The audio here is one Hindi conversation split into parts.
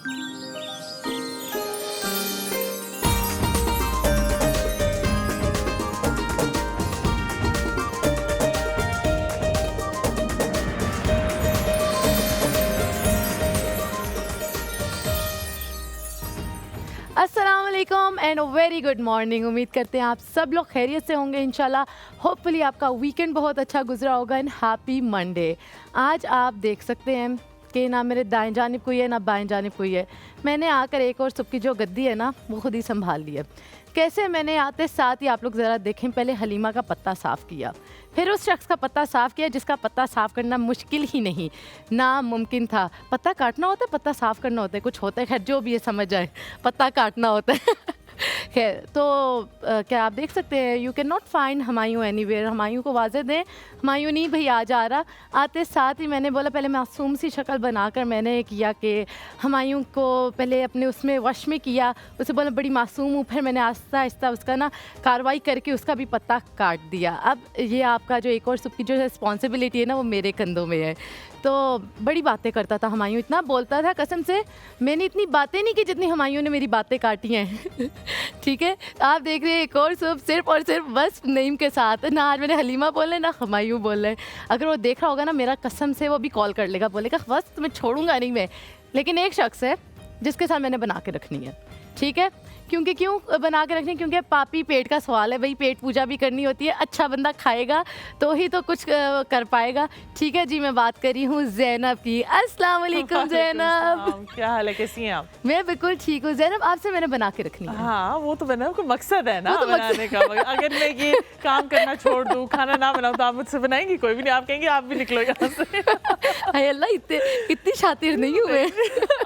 अस्सलाम वालेकुम एंड वेरी गुड मॉर्निंग। उम्मीद करते हैं आप सब लोग खैरियत से होंगे इंशाल्लाह। होपफुली आपका वीकेंड बहुत अच्छा गुजरा होगा एंड हैप्पी मंडे। आज आप देख सकते हैं कि ना मेरे दाएं जानिब कोई है ना बाएं जानिब कोई है। मैंने आकर एक और सुबह की जो गद्दी है ना वो खुद ही संभाल ली है। कैसे मैंने आते साथ ही आप लोग ज़रा देखें, पहले हलीमा का पत्ता साफ़ किया, फिर उस शख्स का पत्ता साफ़ किया जिसका पत्ता साफ़ करना मुश्किल ही नहीं नामुमकिन था। पत्ता काटना होता है, पत्ता साफ़ करना होता है, कुछ होता है, खैर जो भी ये समझ जाए, पत्ता काटना होता है। खैर तो क्या आप देख सकते हैं you can not find Humayun anywhere. Humayun को वाज़े दें, हुमायूं नहीं भई आज आ रहा। आते साथ ही मैंने बोला, पहले मासूम सी शक्ल बनाकर मैंने किया कि हुमायूं को पहले अपने उसमें वश में किया, उसे बोला बड़ी मासूम हूँ, फिर मैंने आहिस्ता आहिस्ता उसका ना कार्रवाई करके उसका भी पत्ता काट दिया। अब ये आपका जो एक और सुबह की जो रिस्पॉन्सिबिलिटी है ना वो मेरे कंधों में है। तो बड़ी बातें करता था हुमायूं, इतना बोलता था, कसम से मैंने इतनी बातें नहीं की जितनी हुमायूं ने मेरी बातें काटी हैं। ठीक है, आप देख रहे हैं एक और सुबह सिर्फ और सिर्फ बस नईम के साथ। ना आज मैंने हलीमा बोले ना हुमायूं बोले। अगर वो देख रहा होगा ना मेरा, कसम से वो भी कॉल कर लेगा, बोलेगा बस तुम्हें छोड़ूंगा नहीं मैं। लेकिन एक शख्स है जिसके साथ मैंने बना के रखनी है, ठीक है। क्योंकि क्यों बना के रखनी, क्योंकि पापी पेट का सवाल है भाई, पेट पूजा भी करनी होती है। अच्छा बंदा खाएगा तो ही तो कुछ कर पाएगा। ठीक है जी, मैं बात कर रही हूँ ज़ैनब की। अस्सलाम वालेकुम ज़ैनब, क्या हाल है, कैसी हैं आप? मैं बिल्कुल ठीक हूँ ज़ैनब, आपसे मैंने बना के रखनी है। हाँ वो तो बना, कोई मकसद है ना तो बनाने का। अगर मैं ये काम करना छोड़ दूँ, खाना ना बनाऊँ, तो आप मुझसे बनाएंगी? कोई भी नहीं, आप कहेंगे आप भी निकलो यहाँ से। हाय अल्लाह, इतनी शातिर नहीं हूँ मैं।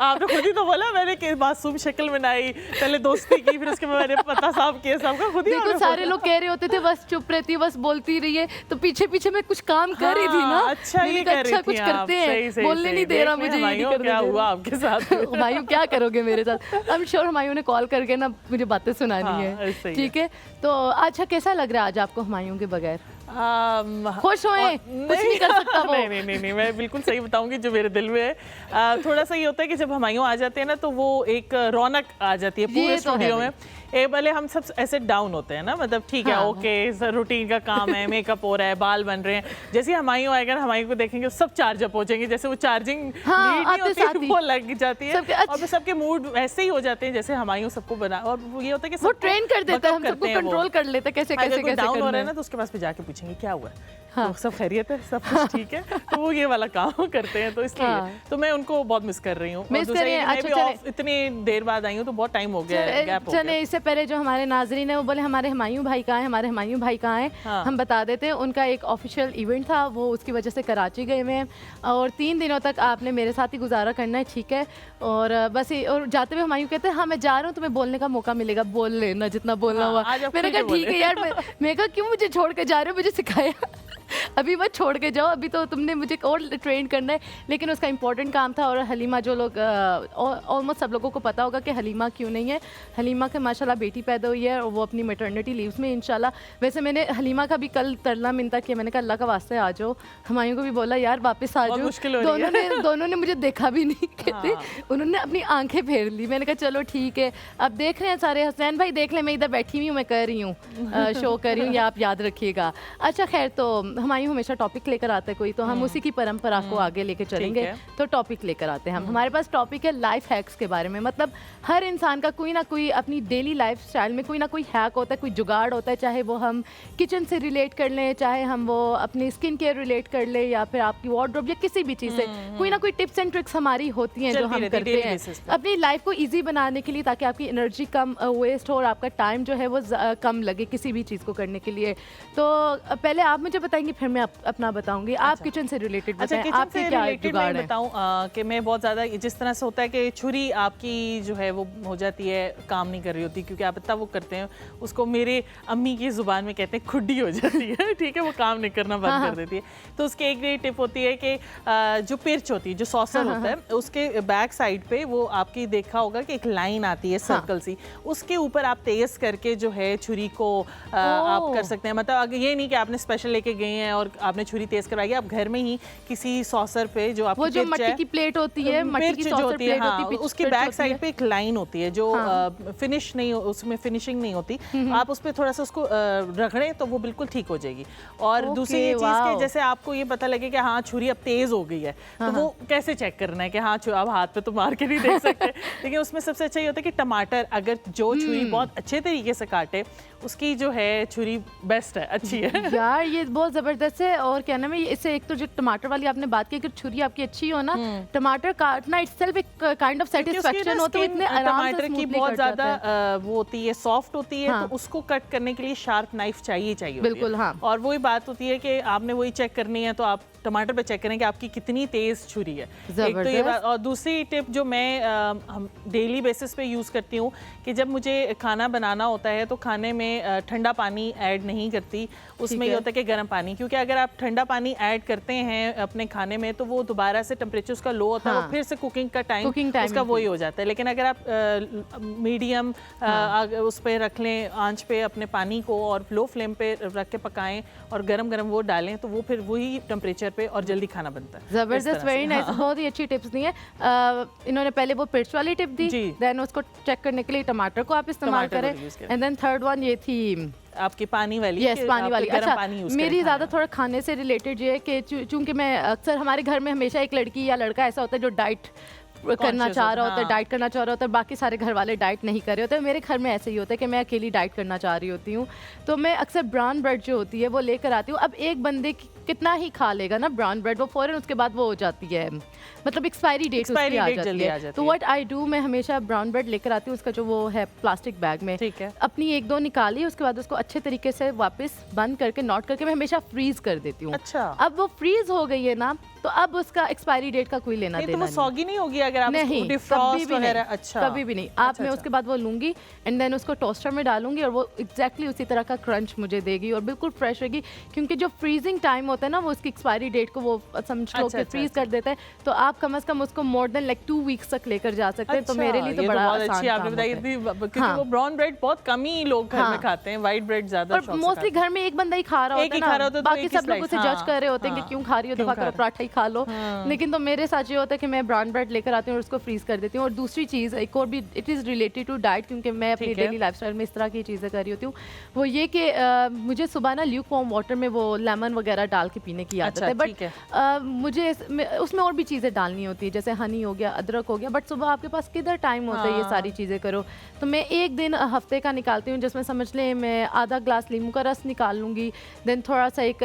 आपने खुद ही तो बोला, मैंने मासूम शक्ल बनाई, पहले दोस्ती की, फिर उसके बाद मैंने पता साफ किया, सबका खुद ही। देखो सारे लोग कह रहे होते थे बस चुप रहती है, बस बोलती रही है, तो पीछे पीछे मैं कुछ काम कर रही थी ना। अच्छा ये कर रही अच्छा थी कुछ आप, करते हैं, सही, बोलने नहीं दे रहा मुझे, ये नहीं करने क्या दे हुआ रहा। आपके साथ? हुमायूं क्या करोगे मेरे साथ? आई एम श्योर हुमायूं ने कॉल करके ना मुझे बातें सुनानी है, ठीक है। तो अच्छा कैसा लग रहा है आज आपको हुमायूं के बगैर? खुश होए, कुछ नहीं कर सकता वो। नहीं, मैं बिल्कुल सही बताऊंगी जो मेरे दिल में है। थोड़ा सा ये होता है कि जब हुमायूं आ जाते हैं ना तो वो एक रौनक आ जाती है पूरे स्टूडियो में। भले हम सब ऐसे डाउन होते हैं ना, मतलब ठीक है ओके रूटीन का काम है, मेकअप हो रहा है, बाल बन रहे हैं, जैसे हुमायूं आएगा ना, हुमायूं को देखेंगे सब चार्ज अप हो जाएंगे, जैसे वो चार्जिंग वो लग जाती है और सबके मूड ऐसे ही हो जाते हैं जैसे हुमायूं सबको बना। और ये होता है कि वो ट्रेन कर देता है, हम सबको कंट्रोल कर लेते हैं कैसे कैसे कैसे डाउन हो रहा है ना, तो उसके पास पे जाके पूछेंगे क्या हुआ है, तो सब खैरियत है, सब कुछ ठीक है, तो वो ये वाला काम करते हैं। तो इसलिए तो मैं उनको बहुत मिस कर रही हूँ। इतनी देर बाद आई हूँ तो बहुत टाइम हो गया, गैप हो गया। इससे पहले जो हमारे नाजरीन है वो बोले हमारे हुमायूं भाई कहाँ हैं, हमारे हुमायूं भाई कहाँ हैं। हम बता देते हैं, उनका एक ऑफिशियल इवेंट था, वो उसकी वजह से कराची गए हुए हैं और 3 दिनों तक आपने मेरे साथ ही गुजारा करना है, ठीक है। और बस और जाते हुए हुमायूं कहते हैं हाँ मैं जा रहा हूँ, तुम्हें बोलने का मौका मिलेगा, बोल लेना जितना बोलना हुआ। मैंने कहा ठीक है यार, मैं कहा क्यों मुझे छोड़ के जा रहे हो, मुझे सिखाया अभी मत छोड़ के जाओ, अभी तो तुमने मुझे और ट्रेन करना है। लेकिन उसका इंपॉर्टेंट काम था। और हलीमा, जो लोग ऑलमोस्ट सब लोगों को पता होगा कि हलीमा क्यों नहीं है, हलीमा के माशाल्लाह बेटी पैदा हुई है और वो अपनी मैटरनिटी लीव्स में इंशाल्लाह। वैसे मैंने हलीमा का भी कल तरला मिनता किया, मैंने कहा अल्लाह का वास्ते आ जाओ। हुमायूं को भी बोला यार वापस आ जाओ। दोनों ने मुझे देखा भी नहीं, कहते उन्होंने अपनी आंखें फेर ली। मैंने कहा चलो ठीक है, अब देख रहे हैं सारे, हसनैन भाई देख लें, मैं इधर बैठी हुई हूँ, मैं कर रही हूँ शो कर रही हूँ, ये आप याद रखिएगा। अच्छा खैर, तो हुमायूं हमेशा टॉपिक लेकर आता है कोई, तो हम उसी की परंपरा को आगे लेकर चलेंगे। तो टॉपिक लेकर आते हैं हम, हमारे पास टॉपिक है लाइफ हैक्स के बारे में। मतलब हर इंसान का कोई ना कोई अपनी डेली लाइफ स्टाइल में कोई ना कोई हैक होता है, कोई जुगाड़ होता है, चाहे वो हम किचन से रिलेट कर लें, चाहे हम वो अपनी स्किन केयर रिलेट कर ले, या फिर आपकी वार्डरोब या किसी भी चीज़ से कोई ना कोई टिप्स एंड ट्रिक्स हमारी होती हैं जो हम करते हैं अपनी लाइफ को ईजी बनाने के लिए, ताकि आपकी एनर्जी कम वेस्ट हो और आपका टाइम जो है वो कम लगे किसी भी चीज़ को करने के लिए। तो पहले आप मुझे बताएंगे, फिर मैं अपना बताऊंगी। आप किचन से रिलेटेड बताएं, आपके क्या जुगाड़ है? बताऊं कि मैं बहुत ज़्यादा जिस तरह से होता है कि छुरी आपकी जो है वो हो जाती है, काम नहीं कर रही होती, क्योंकि आप इतना वो करते हैं उसको, मेरे अम्मी की ज़ुबान में कहते हैं खुड्डी हो जाती है, ठीक है, वो काम नहीं करना बंद कर देती है। तो उसकी एक नई टिप होती है कि जो पिर्च होती है, जो सॉसर होता है, उसके बैक साइड पे वो आपकी देखा होगा कि एक लाइन आती है सर्कल सी, उसके ऊपर आप तेज करके जो है छुरी को आप कर सकते हैं। मतलब अगर ये नहीं कि आपने स्पेशल लेके गए हैं हैं और आपने छुरी तेज करवाई है, आप घर में ही किसी सॉसर पे जो आपकी वो जो पिच मट्टी है, की प्लेट होती है, मट्टी की मिर्च जो सॉसर होती है, प्लेट होती हाँ, है, उसकी पिच बैक होती साइड है। पे एक लाइन होती है जो फिनिश नहीं, उसमें फिनिशिंग नहीं होती, आप उस पर थोड़ा सा उसको रगड़ें तो वो बिल्कुल ठीक हो जाएगी। और दूसरी ये चीज़ कि जैसे आपको ये पता लगे कि हाँ छुरी अब तेज हो गई है, तो वो कैसे चेक करना है कि हाँ अब हाथ पे तो मार के नहीं देख सकते। लेकिन उसमें सबसे अच्छा ये होता है कि टमाटर, अगर जो छुरी बहुत अच्छे तरीके से काटे, उसकी जो है छुरी बेस्ट है, अच्छी है। यार ये बहुत जबरदस्त है। और क्या नाम है, इससे एक तो जो टमाटर वाली आपने बात की, अगर छुरी आपकी अच्छी हो ना, टमाटर काटना इटसेल्फ एक काइंड ऑफ सेटिस्फैक्शन होता है, इतने आराम से टमाटर की स्मूथली बहुत कट जाता है। ज्यादा वो होती है, सॉफ्ट होती है, हाँ। तो उसको कट करने के लिए शार्प नाइफ चाहिए होती बिल्कुल, है। हाँ। और वही बात होती है कि आपने वही चेक करनी है, तो आप टमाटर पे चेक करें कि आपकी कितनी तेज छुरी है। एक तो ये बात। और दूसरी टिप जो मैं हम डेली बेसिस पे यूज़ करती हूँ कि जब मुझे खाना बनाना होता है तो खाने में ठंडा पानी ऐड नहीं करती, उसमें ये होता है कि गर्म पानी, क्योंकि अगर आप ठंडा पानी ऐड करते हैं अपने खाने में तो वो दोबारा से टेम्परेचर उसका लो होता है, हाँ। वो फिर से कुकिंग का टाइम उसका increase। वही हो जाता है। लेकिन अगर आप मीडियम उस पर रख लें आंच पे अपने पानी को, और लो फ्लेम पे रख के पकाएं और गरम गरम वो डालें, तो वो फिर वही टेम्परेचर पे और जल्दी खाना बनता है। जबरदस्त, वेरी नाइस, बहुत ही अच्छी टिप्स दी हैं। इन्होंने पहले वो पिर्च वाली टिप दी, देन उसको चेक करने के लिए टमाटर को आप इस्तेमाल करें, एंड देन थर्ड वन ये थी आपकी पानी वाली। यस, पानी वाली। अच्छा, पानी मेरी ज़्यादा थोड़ा खाने से रिलेटेड ये है कि चूंकि मैं अक्सर, हमारे घर में हमेशा एक लड़की या लड़का ऐसा होता है जो डाइट करना चाह रहा होता है, डाइट करना चाह रहा होता है, बाकी सारे घर वाले डाइट नहीं कर रहे होते हैं। मेरे घर में ऐसे ही होता है कि मैं अकेली डाइट करना चाह रही होती हूँ, तो मैं अक्सर ब्राउन ब्रेड जो होती है वो लेकर आती हूँ। अब एक बंदे कितना ही खा लेगा ना ब्राउन ब्रेड, वो फौरन उसके बाद वो हो जाती है, मतलब एक्सपायरी डेट उसकी आ जाती है। तो व्हाट आई डू, मैं हमेशा ब्राउन ब्रेड लेकर आती हूँ, उसका जो वो है प्लास्टिक बैग में, ठीक है, अपनी एक दो निकाली, उसके बाद उसको अच्छे तरीके से वापस बंद करके नोट करके मैं हमेशा फ्रीज कर देती हूँ। अच्छा, अब वो फ्रीज हो गई है ना, तो अब उसका एक्सपायरी डेट का कोई लेना देना नहीं। तो सॉगी नहीं होगी अगर आप नहीं, कभी भी नहीं। अच्छा, कभी भी नहीं। आप मैं उसके बाद वो लूंगी एंड देन उसको टोस्टर में डालूंगी और वो एग्जैक्टली उसी तरह का क्रंच मुझे देगी और बिल्कुल फ्रेश रहेगी, क्योंकि जो फ्रीजिंग टाइम होता है ना, वो उसकी एक्सपायरी डेट को वो समझ लो कि फ्रीज कर देता है, तो आप कम से कम उसको मोर देन लाइक 2 वीक्स तक लेकर जा सकते हैं। तो मेरे लिए तो बड़ा आसान काम आपने बताई थी, क्योंकि वो ब्राउन ब्रेड बहुत कम ही लोग घर में खाते हैं, व्हाइट ब्रेड ज्यादा और मोस्टली घर में एक बंदा ही खा रहा होता है ना, बाकी सब लोग उसे जज कर रहे होते हैं कि क्यों खा रही हो, दफा करो पराठा ही खा लो। लेकिन तो मेरे साथ ये होता है कि मैं ब्राउन ब्रेड लेकर आती हूँ और उसको फ्रीज कर देती हूँ। और दूसरी चीज़ एक और भी, it is related to diet, क्योंकि मैं अपनी डेली लाइफस्टाइल में इस तरह की चीज़ें कर रही होती हूँ, वो ये कि मुझे सुबह ना ल्यूक वार्म वाटर में वो लेमन वगैरह डाल के पीने की आदत है, बट मुझे उसमें और भी चीज़ें डालनी होती है, जैसे हनी हो गया, अदरक हो गया, बट सुबह आपके पास किधर टाइम होता है ये सारी चीज़ें करो। तो मैं एक दिन हफ्ते का निकालती हूँ जिसमें समझ लें मैं आधा ग्लास नींबू का रस निकाल लूँगी, देन थोड़ा सा एक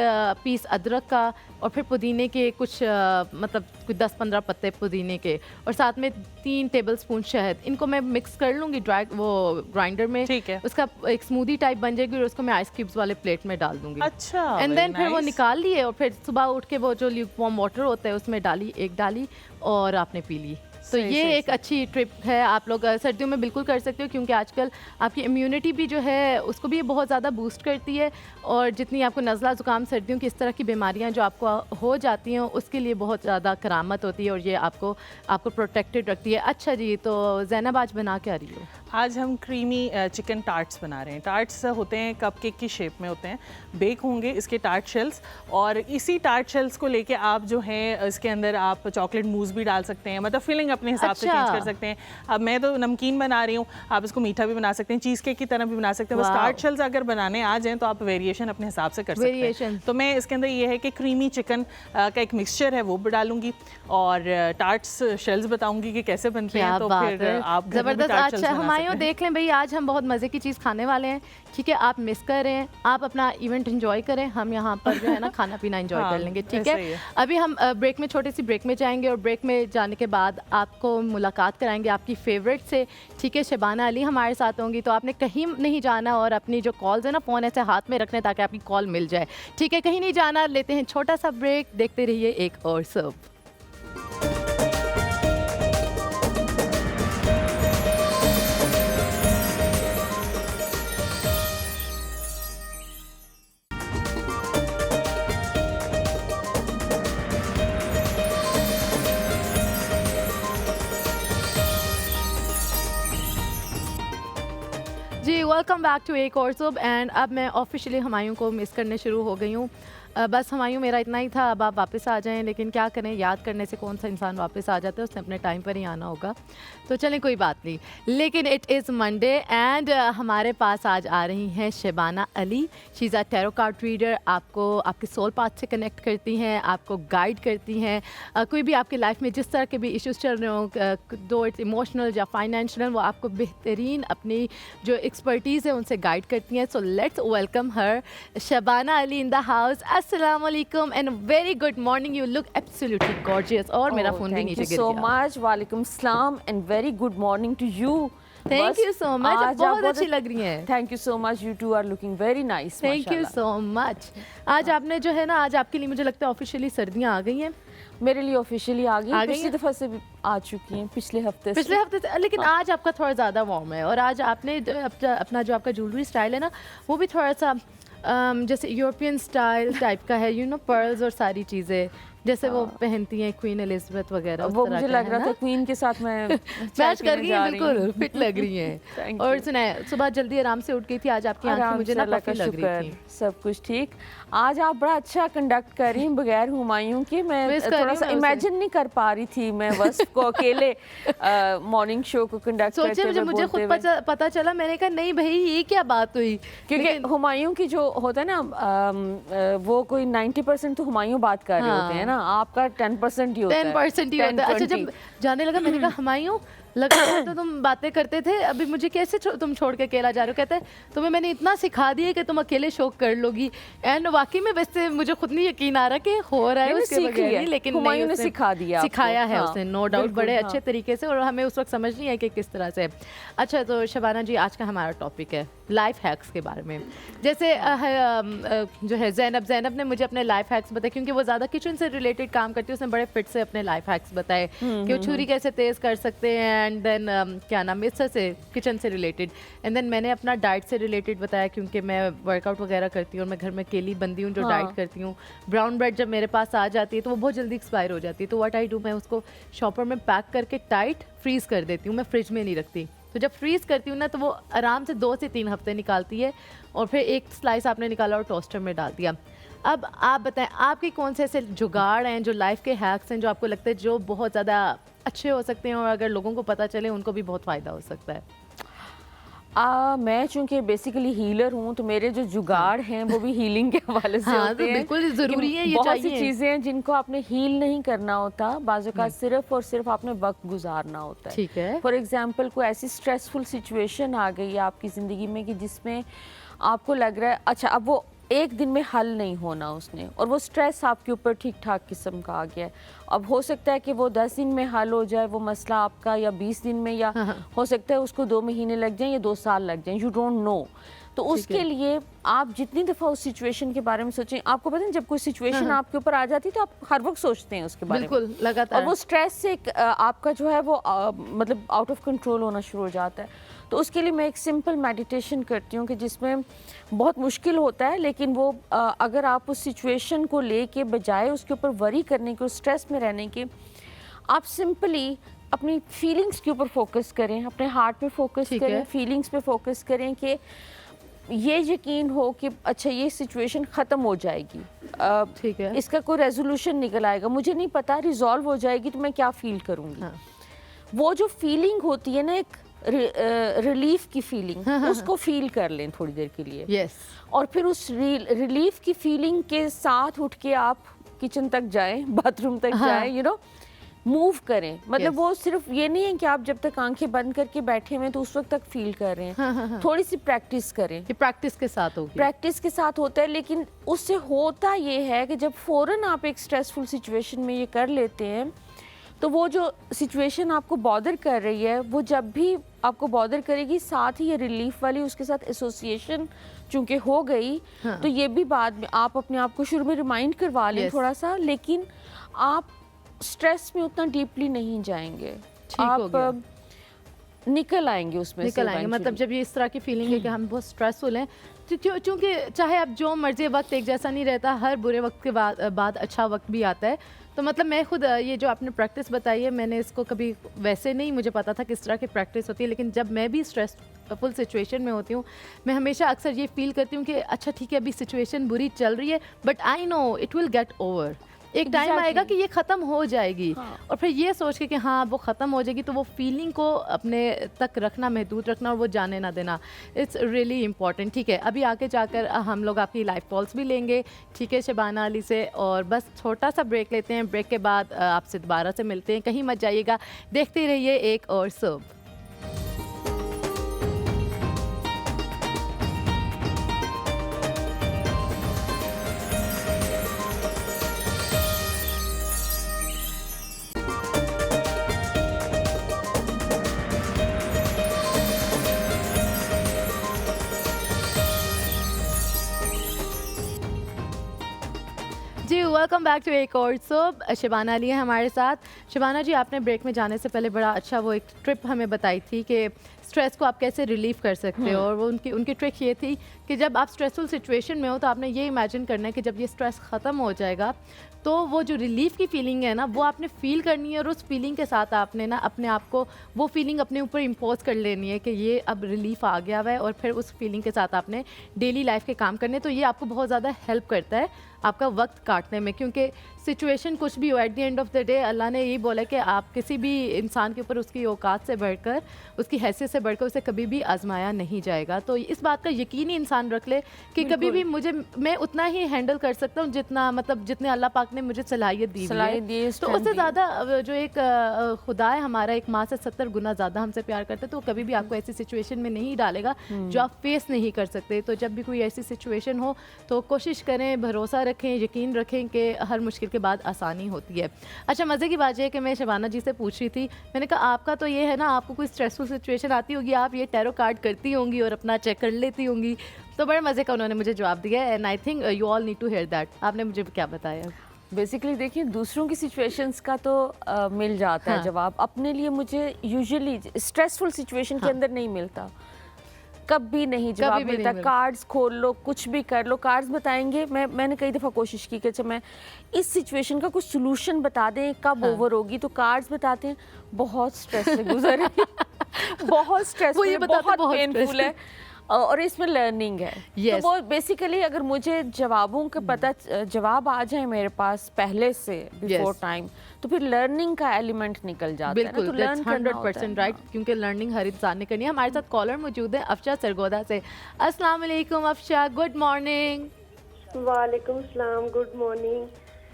पीस अदरक का, और फिर पुदीने के कुछ मतलब कुछ 10-15 पत्ते पुदीने के, और साथ में 3 टेबलस्पून शहद, इनको मैं मिक्स कर लूँगी ड्राई वो ग्राइंडर में, ठीक है, उसका एक स्मूदी टाइप बन जाएगी और उसको मैं आइस क्यूब्स वाले प्लेट में डाल दूँगी। अच्छा, एंड देन फिर वो निकाल लिए और फिर सुबह उठ के वो जो ल्यूक वार्म वाटर होता है उसमें एक डाली और आपने पी ली। तो ये एक अच्छी ट्रिप है, आप लोग सर्दियों में बिल्कुल कर सकते हो, क्योंकि आजकल आपकी इम्यूनिटी भी जो है उसको भी बहुत ज़्यादा बूस्ट करती है, और जितनी आपको नज़ला ज़ुकाम सर्दियों की इस तरह की बीमारियां जो आपको हो जाती हैं उसके लिए बहुत ज़्यादा करामत होती है, और ये आपको प्रोटेक्टेड रखती है। अच्छा जी, तो ज़ैनब आज बना क्या रही हो? आज हम क्रीमी चिकन टार्ट्स बना रहे हैं। टार्ट्स होते हैं कपकेक की शेप में होते हैं, बेक होंगे इसके टार्ट शेल्स, और इसी टार्ट शेल्स को लेके आप जो है इसके अंदर आप चॉकलेट मूस भी डाल सकते हैं, मतलब फिलिंग अपने हिसाब से चेंज कर सकते हैं। अब मैं तो नमकीन बना रही हूँ, आप इसको मीठा भी बना सकते हैं, चीज़ केक की तरह भी बना सकते हैं। बस टार्ट शेल्स अगर बनाने आ जाएँ तो आप वेरिएशन अपने हिसाब से कर सकते हैं। तो मैं इसके अंदर ये है कि क्रीमी चिकन का एक मिक्सचर है वो डालूंगी, और टार्ट्स शेल्स बताऊंगी कि कैसे बनते हैं, तो फिर आप जबरदस्त। अच्छा हमारे देख लें भाई, आज हम बहुत मज़े की चीज़ खाने वाले हैं, ठीक है, आप मिस कर रहे हैं, आप अपना इवेंट एंजॉय करें, हम यहाँ पर जो है ना खाना पीना एंजॉय कर लेंगे, ठीक है। अभी हम ब्रेक में, छोटी सी ब्रेक में जाएंगे, और ब्रेक में जाने के बाद आपको मुलाकात कराएंगे आपकी फेवरेट से, ठीक है। शबाना अली हमारे साथ होंगी, तो आपने कहीं नहीं जाना, और अपनी जो कॉल्स है ना फ़ोन ऐसे हाथ में रखने ताकि आपकी कॉल मिल जाए, ठीक है, कहीं नहीं जाना। लेते हैं छोटा सा ब्रेक, देखते रहिए एक और सब। जी वेलकम बैक टू एक और सब। एंड अब मैं ऑफिशियली हुमायूं को मिस करने शुरू हो गई हूँ। बस हुमायूं मेरा इतना ही था, अब आप वापस आ जाएं, लेकिन क्या करें, याद करने से कौन सा इंसान वापस आ जाता है, उसने अपने टाइम पर ही आना होगा। तो चलें कोई बात नहीं, लेकिन इट इज़ मंडे एंड हमारे पास आज आ रही हैं Shabana Ali. She is a tarot card reader. आपको आपके सोल पाथ से कनेक्ट करती हैं, आपको गाइड करती हैं। कोई भी आपकी लाइफ में जिस तरह के भी इश्यूज चल रहे हों, दो इट्स इमोशनल या फाइनेंशियल, वो आपको बेहतरीन अपनी जो एक्सपर्टीज़ है उनसे गाइड करती हैं। So let's welcome her, Shabana Ali in the house. अस्सलाम वालेकुम and very good morning, you look absolutely gorgeous. और मेरा फ़ोन भी नीचे गिर सो गया। मच, वालेकुम सलाम and very good morning to you. Thank you so much, बहुत अच्छी लग रही हैं। Thank you so much, you two are looking very nice. Thank you so much. आज आपने जो है ना, आज आपके लिए मुझे लगता है ऑफिशियली सर्दियाँ आ गई हैं। मेरे लिए ऑफिशियली आ गई, गई पिछली हैं? दफ़ा से भी आ चुकी हैं, पिछले हफ्ते से, लेकिन आज आपका थोड़ा ज़्यादा वार्म है। और आज आपने अपना जो आपका ज्वेलरी स्टाइल है ना, वो भी थोड़ा सा जैसे यूरोपियन स्टाइल टाइप का है, यू नो, पर्ल्स और सारी चीज़ें जैसे वो पहनती हैं क्वीन एलिजाबेथ वगैरह। वो मुझे लग रहा था क्वीन के साथ मैं मैच कर रही हैं, बिल्कुल फिट लग रही हैं। और सुना, सुबह जल्दी आराम से उठ गई थी, आज आपकी आंखें मुझे ना काफी लग रही थी। सब कुछ ठीक। आज आप बड़ा अच्छा कंडक्ट कर रही हैं बगैर हुमायूं के। मैं थोड़ा सा इमेजिन नहीं कर पा रही थी मैं वस्फ को अकेले मॉर्निंग शो को कंडक्ट करते हुए। जब मुझे खुद पता चला, मैंने कहा नहीं भाई ये क्या बात हुई, क्योंकि हुमायूं की जो होता है ना, वो कोई 90% तो हुमायूं बात कर रहे होते हैं ना, आपका 10% ही होता है। 10% ही होता है। अच्छा, जब जाने लगा मैंने कहा हुमायूं, लगा तो तुम बातें करते थे, अभी मुझे कैसे तुम छोड़ के अकेला जा रहे हो। कहते हैं तुम्हें मैंने इतना सिखा दिया कि तुम अकेले शो कर लोगी। एंड वाकई में वैसे मुझे खुद नहीं यकीन आ रहा कि हो रहा है उसके बगैर ही, लेकिन हुमायूं ने सिखा दिया, सिखाया है उसने, नो डाउट, बड़े अच्छे तरीके से। और हमें उस वक्त समझ नहीं है कि किस तरह से। अच्छा, तो शबाना जी, आज का हमारा टॉपिक है लाइफ हैक्स के बारे में। जैसे जो है जैनब ने मुझे अपने लाइफ हैक्स बताए, क्योंकि वो ज़्यादा किचन से रिलेटेड काम करती है। उसने बड़े फिट से अपने लाइफ हैक्स बताए कि वो छुरी कैसे तेज़ कर सकते हैं, एंड देन क्या नाम, इस से किचन से रिलेटेड। एंड देन मैंने अपना डाइट से रिलेटेड बताया, क्योंकि मैं वर्कआउट वगैरह करती हूँ और मैं घर में केली बंदी हूँ जो डाइट करती हूँ। ब्राउन ब्रेड जब मेरे पास आ जाती है तो वो बहुत जल्दी एक्सपायर हो जाती है, तो व्हाट आई डू, मैं उसको शॉपर में पैक करके टाइट फ्रीज़ कर देती हूँ, मैं फ्रिज में नहीं रखती। तो जब फ्रीज़ करती हूँ ना, तो वो आराम से 2 से 3 हफ्ते निकालती है। और फिर एक स्लाइस आपने निकाला और टोस्टर में डाल दिया। अब आप बताएं, आपके कौन से ऐसे जुगाड़ हैं, जो लाइफ के हैक्स हैं, जो आपको लगता है जो बहुत ज़्यादा अच्छे हो सकते हैं और अगर लोगों को पता चले उनको भी बहुत फ़ायदा हो सकता है? मैं चूंकि बेसिकली हीलर हूँ, तो मेरे जो जुगाड़ हैं वो भी हीलिंग के हवाले से होते हैं। बिल्कुल ज़रूरी है, ये बहुत चाहिए। सी चीज़ें हैं जिनको आपने हील नहीं करना होता, बाज़ औक़ात सिर्फ और सिर्फ आपने वक्त गुजारना होता है। ठीक है। फॉर एग्जांपल, कोई ऐसी स्ट्रेसफुल सिचुएशन आ गई है आपकी ज़िंदगी में कि जिसमें आपको लग रहा है अच्छा अब वो एक दिन में हल नहीं होना उसने, और वो स्ट्रेस आपके ऊपर ठीक ठाक किस्म का आ गया है। अब हो सकता है कि वो 10 दिन में हल हो जाए वो मसला आपका, या 20 दिन में, या हो सकता है उसको 2 महीने लग जाएं या 2 साल लग जाएं, यू डोंट नो। तो उसके लिए आप जितनी दफ़ा उस सिचुएशन के बारे में सोचें, आपको पता है जब कोई सिचुएशन आपके ऊपर आ जाती है तो आप हर वक्त सोचते हैं उसके बारे में, बिल्कुल लगातार, और वो स्ट्रेस से आपका जो है वो मतलब आउट ऑफ कंट्रोल होना शुरू हो जाता है। तो उसके लिए मैं एक सिंपल मेडिटेशन करती हूँ कि जिसमें बहुत मुश्किल होता है, लेकिन वो अगर आप उस सिचुएशन को लेके बजाय उसके ऊपर वरी करने के, स्ट्रेस में रहने के, आप सिंपली अपनी फीलिंग्स के ऊपर फोकस करें, अपने हार्ट पे फोकस करें, फीलिंग्स पे फोकस करें कि ये यकीन हो कि अच्छा ये सिचुएशन ख़त्म हो जाएगी, ठीक है, इसका कोई रेजोल्यूशन निकल आएगा, मुझे नहीं पता रिजॉल्व हो जाएगी तो मैं क्या फील करूँगी। वो जो फीलिंग होती है ना, एक रिलीफ की फीलिंग, उसको फील कर लें थोड़ी देर के लिए। यस। और फिर उस रिलीफ की फीलिंग के साथ उठ के आप किचन तक जाएं, बाथरूम तक जाएं, यू नो, मूव करें। मतलब वो सिर्फ ये नहीं है कि आप जब तक आंखें बंद करके बैठे हुए तो उस वक्त तक फील कर रहे हैं। थोड़ी सी प्रैक्टिस करें। ये प्रैक्टिस के साथ होगी, प्रैक्टिस के साथ होता है, लेकिन उससे होता ये है कि जब फौरन आप एक स्ट्रेसफुल सिचुएशन में ये कर लेते हैं तो वो जो सिचुएशन आपको बॉदर कर रही है, वो जब भी आपको बॉदर करेगी, साथ ही ये रिलीफ वाली उसके साथ एसोसिएशन चूंकि हो गई, तो ये भी बाद में आप अपने आप को शुरू में रिमाइंड करवा लें थोड़ा सा, लेकिन आप स्ट्रेस में उतना डीपली नहीं जाएंगे। आप निकल आएंगे उसमें निकल आएंगे। मतलब जब ये इस तरह की फीलिंग है कि हम बहुत स्ट्रेसफुल हैं, क्योंकि चाहे अब जो मर्जी, वक्त एक जैसा नहीं रहता, हर बुरे वक्त के बाद अच्छा वक्त भी आता है। तो मतलब मैं खुद ये जो आपने प्रैक्टिस बताई है, मैंने इसको कभी वैसे नहीं मुझे पता था किस तरह की प्रैक्टिस होती है, लेकिन जब मैं भी स्ट्रेसफुल सिचुएशन में होती हूँ, मैं हमेशा अक्सर ये फील करती हूँ कि अच्छा ठीक है, अभी सिचुएशन बुरी चल रही है, but I know it will get over. एक टाइम आएगा कि ये ख़त्म हो जाएगी। हाँ। और फिर ये सोच के कि हाँ वो ख़त्म हो जाएगी, तो वो फीलिंग को अपने तक रखना, महदूद रखना, और वो जाने ना देना, इट्स रियली इंपॉर्टेंट। ठीक है, अभी आगे जाकर हम लोग आपकी लाइव कॉल्स भी लेंगे, ठीक है शबाना अली से, और बस छोटा सा ब्रेक लेते हैं। ब्रेक के बाद आपसे दोबारा से मिलते हैं, कहीं मत जाइएगा, देखते रहिए एक और सब। जी वेलकम बैक टू एक और सब। शबाना अली है हमारे साथ। शबाना जी, आपने ब्रेक में जाने से पहले बड़ा अच्छा वो एक ट्रिप हमें बताई थी कि स्ट्रेस को आप कैसे रिलीव कर सकते हो, और वो उनकी ट्रिक ये थी कि जब आप स्ट्रेसफुल सिचुएशन में हो तो आपने ये इमेजिन करना है कि जब ये स्ट्रेस ख़त्म हो जाएगा तो वो जो रिलीफ की फीलिंग है ना, वो आपने फील करनी है, और उस फीलिंग के साथ आपने ना अपने आप को वो फीलिंग अपने ऊपर इम्पोज कर लेनी है कि ये अब रिलीफ आ गया हुआ है, और फिर उस फीलिंग के साथ आपने डेली लाइफ के काम करने। तो ये आपको बहुत ज़्यादा हेल्प करता है आपका वक्त काटने में, क्योंकि सिचुएशन कुछ भी हो, at the end of the day अल्लाह ने यही बोला कि आप किसी भी इंसान के ऊपर उसकी औकात से बढ़कर, उसकी हैसियत से बढ़कर उसे कभी भी आजमाया नहीं जाएगा। तो इस बात का यकीनी इंसान रख ले कि कभी भी मैं उतना ही हैंडल कर सकता हूँ जितना, मतलब जितने अल्लाह पाक ने मुझे सलाहियत दी है। तो उससे ज़्यादा जो एक खुदा है हमारा, एक माँ से 70 गुना ज़्यादा हमसे प्यार करता है, तो कभी भी आपको ऐसी सिचुएशन में नहीं डालेगा जो आप फेस नहीं कर सकते। तो जब भी कोई ऐसी सिचुएशन हो तो कोशिश करें, भरोसा रखें, यकीन रखें कि हर मुश्किल के बाद आसानी होती है। अच्छा, मज़े की बात यह है कि मैं शबाना जी से पूछ रही थी, मैंने कहा आपका तो ये है ना, आपको कोई स्ट्रेसफुल सिचुएशन आती होगी, आप ये टैरो कार्ड करती होंगी और अपना चेक कर लेती होंगी। तो बड़े मज़े का उन्होंने मुझे जवाब दिया, and I think you all need to hear that. आपने मुझे क्या बताया? बेसिकली देखिए, दूसरों की सिचुएशंस का तो मिल जाता है जवाब, अपने लिए मुझे यूजुअली स्ट्रेसफुल सिचुएशन के अंदर नहीं मिलता, कभी नहीं जवाब मिलता। कार्ड्स खोल लो, कुछ भी कर लो, कार्ड्स बताएंगे। मैंने कई दफ़ा कोशिश की कि अच्छा मैं इस सिचुएशन का कुछ सोल्यूशन बता दें, कब ओवर होगी, तो कार्ड्स बताते हैं बहुत स्ट्रेस से गुजर बहुत स्ट्रेसफुल है, बहुत पेनफुल है, और इसमें लर्निंग है। तो वो बेसिकली अगर मुझे जवाबों के जवाब आ जाए मेरे पास पहले से बिफोर टाइम, तो फिर लर्निंग का एलिमेंट निकल जाता है ना। तो लर्न 100% राइट, क्योंकि लर्निंग हर इंसान ने करनी है। हमारे साथ कॉलर मौजूद है अफशा सरगोदा से। अस्सलाम वालेकुम अफशा, गुड मॉर्निंग। वालेकुम सलाम, गुड मॉर्निंग।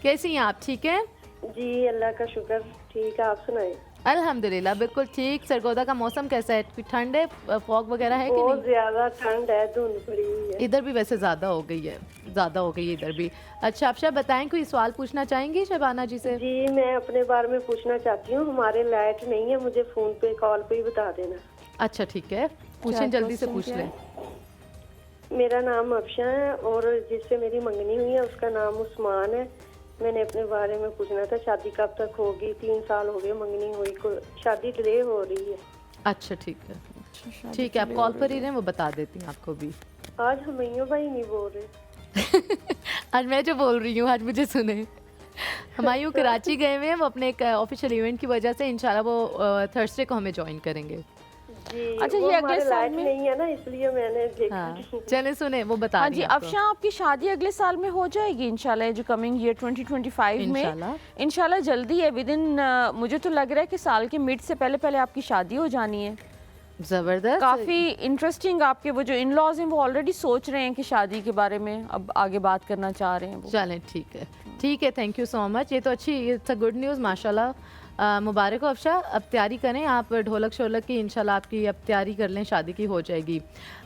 कैसी हैं आप? ठीक है जी, अल्लाह का शुक्र, ठीक है, आप सुनाएं? अल्हम्दुलिल्लाह बिल्कुल ठीक। सरगोदा का मौसम कैसा है? कोई ठंड है, फॉग वगैरह है कि नहीं? बहुत ज़्यादा ठंड है, धुंध पड़ी हुई है। इधर भी वैसे ज़्यादा हो गई है, ज़्यादा हो गई है इधर भी। अच्छा अफशा, बताएं, कोई सवाल पूछना चाहेंगी शबाना जी से? जी, मैं अपने बारे में पूछना चाहती हूँ। हमारे लाइट नहीं है, मुझे फ़ोन पे कॉल पे ही बता देना। अच्छा ठीक है, पूछें, जल्दी से पूछ लें। मेरा नाम अफशा है और जिससे मेरी मंगनी हुई है उसका नाम उस्मान है। मैंने अपने बारे में पूछना था, शादी कब तक होगी? 3 साल हो गए मंगनी हुई को, शादी डिले हो रही है। अच्छा ठीक है, ठीक है, आप कॉल पर ही रहें, वो बता देती हैं आपको भी। आज हमैयो भाई नहीं बोल रहे। आज मैं जो बोल रही हूँ, आज मुझे सुने। हमायूं कराची गए हुए हैं, वो अपने एक ऑफिशियल इवेंट की वजह से, इंशाल्लाह वो थर्सडे को हमें ज्वाइन करेंगे। अच्छा, ये अगले साल में नहीं है ना, इसलिए मैंने देखा। हाँ, चले सुने, वो बता हाँ जी। अफशा, आपकी शादी अगले साल में हो जाएगी इंशाल्लाह, जो कमिंग ईयर 2025 में इंशाल्लाह जल्दी है, विद इन मुझे तो लग रहा है कि साल के मिड से पहले आपकी शादी हो जानी है। जबरदस्त, काफ़ी इंटरेस्टिंग। आपके वो जो इन लॉज हैं वो ऑलरेडी सोच रहे हैं कि शादी के बारे में अब आगे बात करना चाह रहे हैं। चलें ठीक है, ठीक है, थैंक यू सो मच। ये तो अच्छी, इट्स अ गुड न्यूज़, माशाल्लाह। मुबारक हो अफशा, अब तैयारी करें आप, ढोलक शोलक की इंशाल्लाह आपकी अब तैयारी कर लें, शादी की हो जाएगी।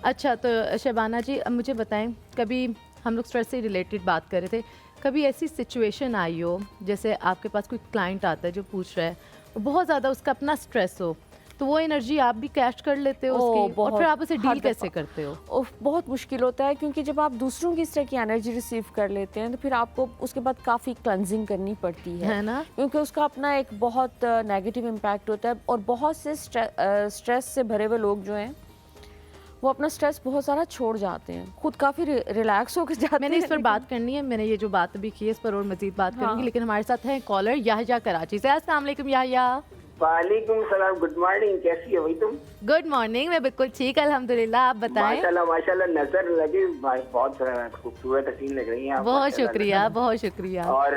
अच्छा, तो शबाना जी अब मुझे बताएं, कभी हम लोग स्ट्रेस से रिलेटेड बात कर रहे थे, कभी ऐसी सिचुएशन आई हो जैसे आपके पास कोई क्लाइंट आता है जो पूछ रहा है, बहुत ज़्यादा उसका अपना स्ट्रेस हो, तो वो एनर्जी आप भी कैश कर लेते हो उसकी, और फिर आप उसे डील कैसे करते हो? बहुत मुश्किल होता है, क्योंकि जब आप दूसरों की इस तरह की एनर्जी रिसीव कर लेते हैं तो फिर आपको उसके बाद काफ़ी क्लेंजिंग करनी पड़ती है ना, क्योंकि उसका अपना एक बहुत नेगेटिव इम्पैक्ट होता है। और बहुत से स्ट्रेस से भरे हुए लोग जो हैं वो अपना स्ट्रेस बहुत सारा छोड़ जाते हैं, खुद काफ़ी रिलैक्स होकर जाते हैं। मैंने इस पर बात करनी है, मैंने ये जो बात अभी की है इस पर और मजीद बात करूंगी, लेकिन हमारे साथ है कॉलर याहिया कराची से। अस्सलाम वालेकुम याहिया। वालेकुम सलाम, गुड मॉर्निंग, कैसी हो भाई तुम? गुड मॉर्निंग, मैं बिल्कुल ठीक अल्हम्दुलिल्लाह, आप बताएं। माशाल्लाह माशाल्लाह, नजर लगे भाई, बहुत खूबसूरत हसीन लग रही हैं आप। बहुत शुक्रिया, बहुत शुक्रिया। और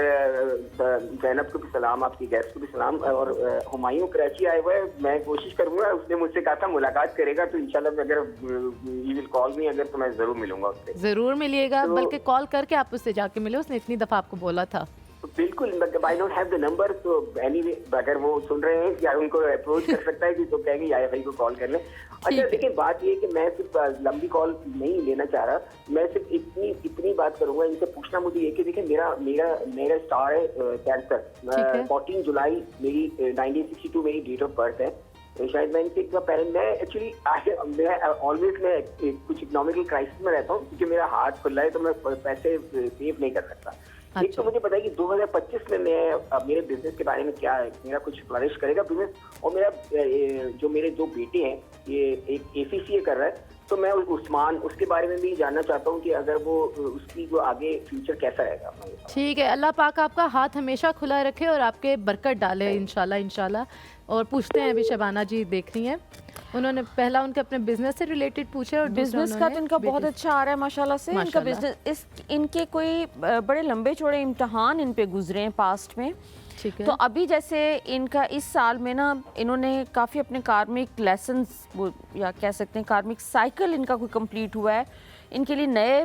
जैनब को भी सलाम, आपकी गेस्ट को भी सलाम। और हुमायूं कराची आए हुए, मैं कोशिश करूंगा, उसने मुझसे कहा था मुलाकात करेगा, तो इंशाल्लाह अगर यू विल कॉल मी, अगर तो मैं जरूर मिलूंगा उससे। जरूर मिलिएगा, तो, बल्कि कॉल करके आप उससे जाके मिले, उसने इतनी दफा आपको बोला था। बिल्कुल, I don't have the number, तो एनीवे अगर वो सुन रहे हैं या उनको अप्रोच कर सकता है कि तो कहेंगे या भाई को कॉल कर लें। अच्छा, देखिए बात ये है कि मैं सिर्फ लंबी कॉल नहीं लेना चाह रहा, मैं सिर्फ इतनी बात करूंगा। इनसे पूछना मुझे ये कि देखिए मेरा स्टार है कैंसर। 14 जुलाई मेरी 1962 मेरी डेट ऑफ बर्थ है। तो शायद मैं इनसे पहले मैं एक्चुअली ऑलवेज मैं कुछ इकोनॉमिकल क्राइसिस में रहता हूँ, क्योंकि मेरा हाथ खुला है, तो मैं पैसे सेव नहीं कर सकता। अच्छा। एक तो मुझे पता है कि 2025 में मैं मेरे बिजनेस के बारे में क्या है, मेरा कुछ फ्लरिश करेगा बिजनेस। और मेरे दो बेटे हैं, ये एक ACCA कर रहा है, तो मैं उस्मान उसके बारे में भी जानना चाहता हूँ कि अगर वो उसकी जो आगे फ्यूचर कैसा रहेगा। ठीक है, अल्लाह पाक आपका हाथ हमेशा खुला रखे और आपके बरकत डाले इंशाल्लाह इंशाल्लाह। और पूछते हैं, अभी शबाना जी देख रही हैं, उन्होंने पहला उनके अपने बिजनेस से रिलेटेड पूछे और बिजनेस का तो इनका बहुत अच्छा आ रहा है माशाल्लाह से। इनका बिजनेस इनके कोई बड़े लंबे चौड़े इम्तिहान इन पे गुजरे हैं पास्ट में। ठीक है। तो अभी जैसे इनका इस साल में ना, इन्होंने काफ़ी अपने कार्मिक लेसन्स या कह सकते हैं कार्मिक साइकिल इनका कोई कंप्लीट हुआ है, इनके लिए नए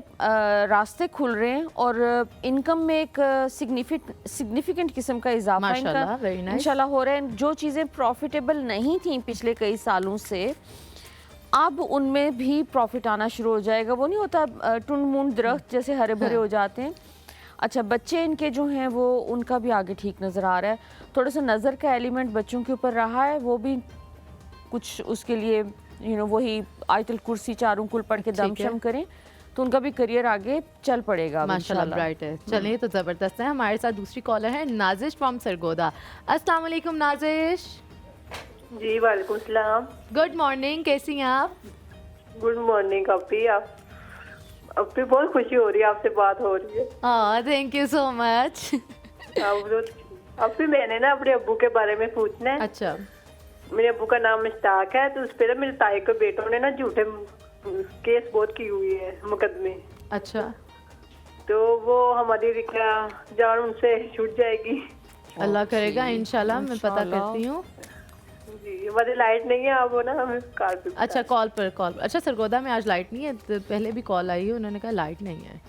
रास्ते खुल रहे हैं और इनकम में एक सिग्निफिकेंट किस्म का इजाफा इनका इंशाल्लाह हो रहा है। जो चीज़ें प्रॉफिटेबल नहीं थी पिछले कई सालों से, अब उनमें भी प्रॉफिट आना शुरू हो जाएगा। वो नहीं होता टुन मुंड दरख्त जैसे हरे भरे हो जाते हैं। अच्छा, बच्चे इनके जो हैं वो उनका भी आगे ठीक नज़र आ रहा है। थोड़ा सा नज़र का एलिमेंट बच्चों के ऊपर रहा है, वो भी कुछ उसके लिए वही आयतुल कुर्सी चारों कुल पढ़ के दमशम करें तो उनका भी करियर आगे चल पड़ेगा माशाल्लाह। ब्राइट है। चलिए, तो ज़बरदस्त है। हमारे साथ दूसरी कॉलर है नाजिश फ्रॉम सरगोदा। अस्सलाम वालेकुम नाजिश। जी वालेकुम सलाम। गुड मॉर्निंग, कैसी हैं आप? Good morning अप्पी। अब भी बहुत खुशी हो रही है, आपसे बात हो रही है। Thank you so much. अब भी मैंने ना अपने अब्बू के बारे में पूछना है। अच्छा। मेरे अब्बू का नाम मुश्ताक है, तो उस पर मेरे ताए के बेटों ने ना झूठे केस बहुत की हुई है, मुकदमे। अच्छा। तो वो हमारी जान उनसे छूट जाएगी। अल्लाह करेगा इंशाल्लाह, मैं पता करती हूँ। जी, हमारी लाइट नहीं है, अब वो ना हमें कार। अच्छा, कॉल पर। अच्छा, सरगोदा में आज लाइट नहीं है, तो पहले भी कॉल आई है, उन्होंने कहा लाइट नहीं है।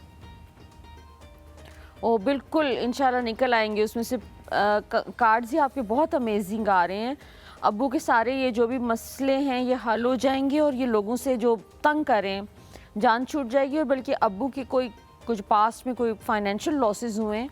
ओ बिल्कुल, इंशाल्लाह निकल आएंगे। उसमें से कार्ड्स ही आपके बहुत अमेजिंग आ रहे हैं। अब्बू के सारे ये जो भी मसले हैं ये हल हो जाएंगे और ये लोगों से जो तंग करें जान छूट जाएगी। और बल्कि अब्बू की कुछ पास्ट में कोई फाइनेंशियल लॉसेस हुए हैं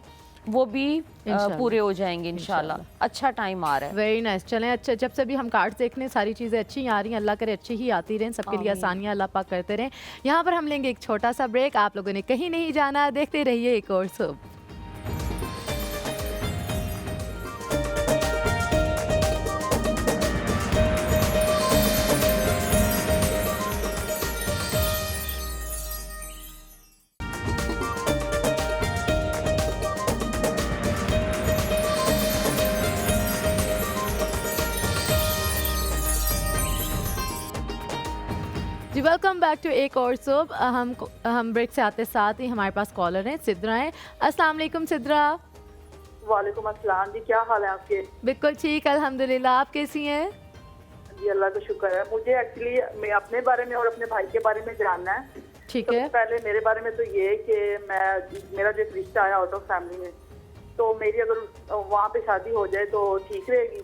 वो भी पूरे हो जाएंगे इंशाल्लाह। अच्छा टाइम आ रहा है। Very nice. चलें, अच्छा, जब से भी हम कार्ड्स देखने सारी चीज़ें अच्छी आ रही हैं, अल्लाह करे अच्छी ही आती रहें, सबके लिए आसानियाँ अल्लाह पाक करते रहें। यहाँ पर हम लेंगे एक छोटा सा ब्रेक। आप लोगों ने कहीं नहीं जाना, देखते रहिए एक और सुब। जी, वेलकम बैक टू एक और सुब। हम ब्रेक से आते साथ ही हमारे पास कॉलर हैं, सिद्रा हैं। अस्सलाम वालेकुम सिद्रा। वालेकुम अस्सलाम जी, क्या हाल है आपके? बिल्कुल ठीक, अल्हम्दुलिल्लाह। आप कैसी हैं? जी अल्लाह का शुक्र है। मुझे एक्चुअली मैं अपने बारे में और अपने भाई के बारे में जानना है। ठीक है। पहले मेरे बारे में तो ये है कि मेरा जो एक रिश्ता आया आउट ऑफ फैमिली में, तो मेरी अगर वहाँ पे शादी हो जाए तो ठीक रहेगी।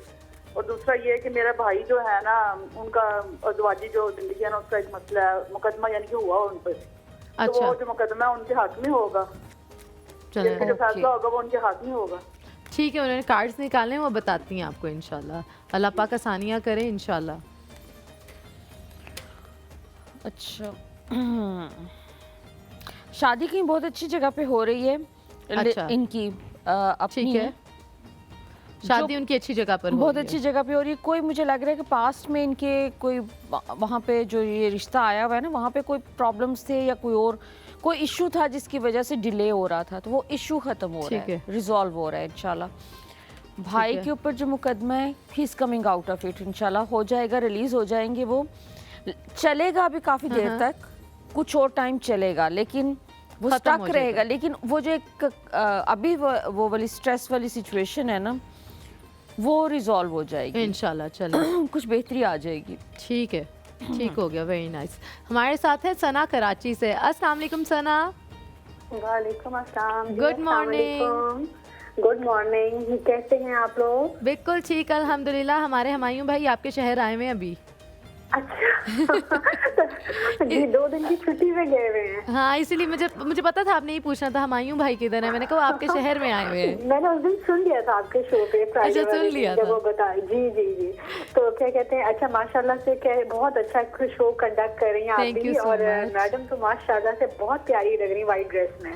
और दूसरा ये है कि मेरा भाई जो है ना, उनका अजवाजी जो जिंदगी है ना, उसका एक मसला है, मुकदमा यानी कि हुआ उन पर। अच्छा। तो वो जो मुकदमा है उनके हाथ में होगा, चलें, जो फैसला होगा वो उनके हाथ में होगा। ठीक है, उन्होंने कार्ड्स निकाले हैं, वो बताती हैं आपको इंशाल्लाह। अल्लाह पाक आसानियाँ करे इंशाल्लाह। अच्छा शादी कहीं बहुत अच्छी जगह पे हो रही है अच्छा। इनकी अपनी ठीक है, शादी उनकी अच्छी जगह पर हो बहुत रही है। अच्छी जगह पे हो रही है। कोई मुझे लग रहा है कि पास्ट में इनके कोई वहाँ पे जो ये रिश्ता आया हुआ है ना, वहाँ पे कोई प्रॉब्लम्स थे या कोई इशू था जिसकी वजह से डिले हो रहा था, तो वो इशू खत्म हो रहा ठीक है, है। रिजॉल्व हो रहा है इंशाल्लाह। भाई है। के ऊपर जो मुकदमा है, he is coming out of it, इंशाल्लाह हो जाएगा, रिलीज हो जाएंगे। वो चलेगा अभी काफी देर तक, कुछ और टाइम चलेगा, लेकिन वो खत्म हो स्टक जाएगा। रहेगा। लेकिन वो जो एक अभी वो वाली स्ट्रेस वाली सिचुएशन है ना, वो रिजॉल्व हो जाएगी इंशाल्लाह। चलो कुछ बेहतरी आ जाएगी। ठीक है, ठीक हो गया, वेरी नाइस। हमारे साथ है सना कराची से। अस्सलाम वालेकुम सना। वालेकुम अस्सलाम जी, Good अस्सलाम morning. वालेकुम। गुड मॉर्निंग, कैसे हैं आप लोग? बिल्कुल ठीक अल्हम्दुलिल्लाह। हमारे हुमायूं भाई आपके शहर आए हुए हैं अभी। अच्छा जी, 2 दिन की छुट्टी में गए हुए हैं। हाँ, इसीलिए मुझे पता था आपने ही पूछना था हुमायूं भाई किधर है। मैंने कहा वो आपके शहर में आए हुए हैं। मैंने उस दिन सुन लिया था आपके शो पे, फ्राइडे अच्छा, सुन वाले लिया दिन जब था। वो बताए। जी जी जी। तो क्या कहते हैं, अच्छा माशाल्लाह से क्या बहुत अच्छा शो कंडक्ट कर रही हैं आप Thank भी, you so और much. मैडम तो माशाल्लाह से बहुत प्यारी लग रही व्हाइट ड्रेस में।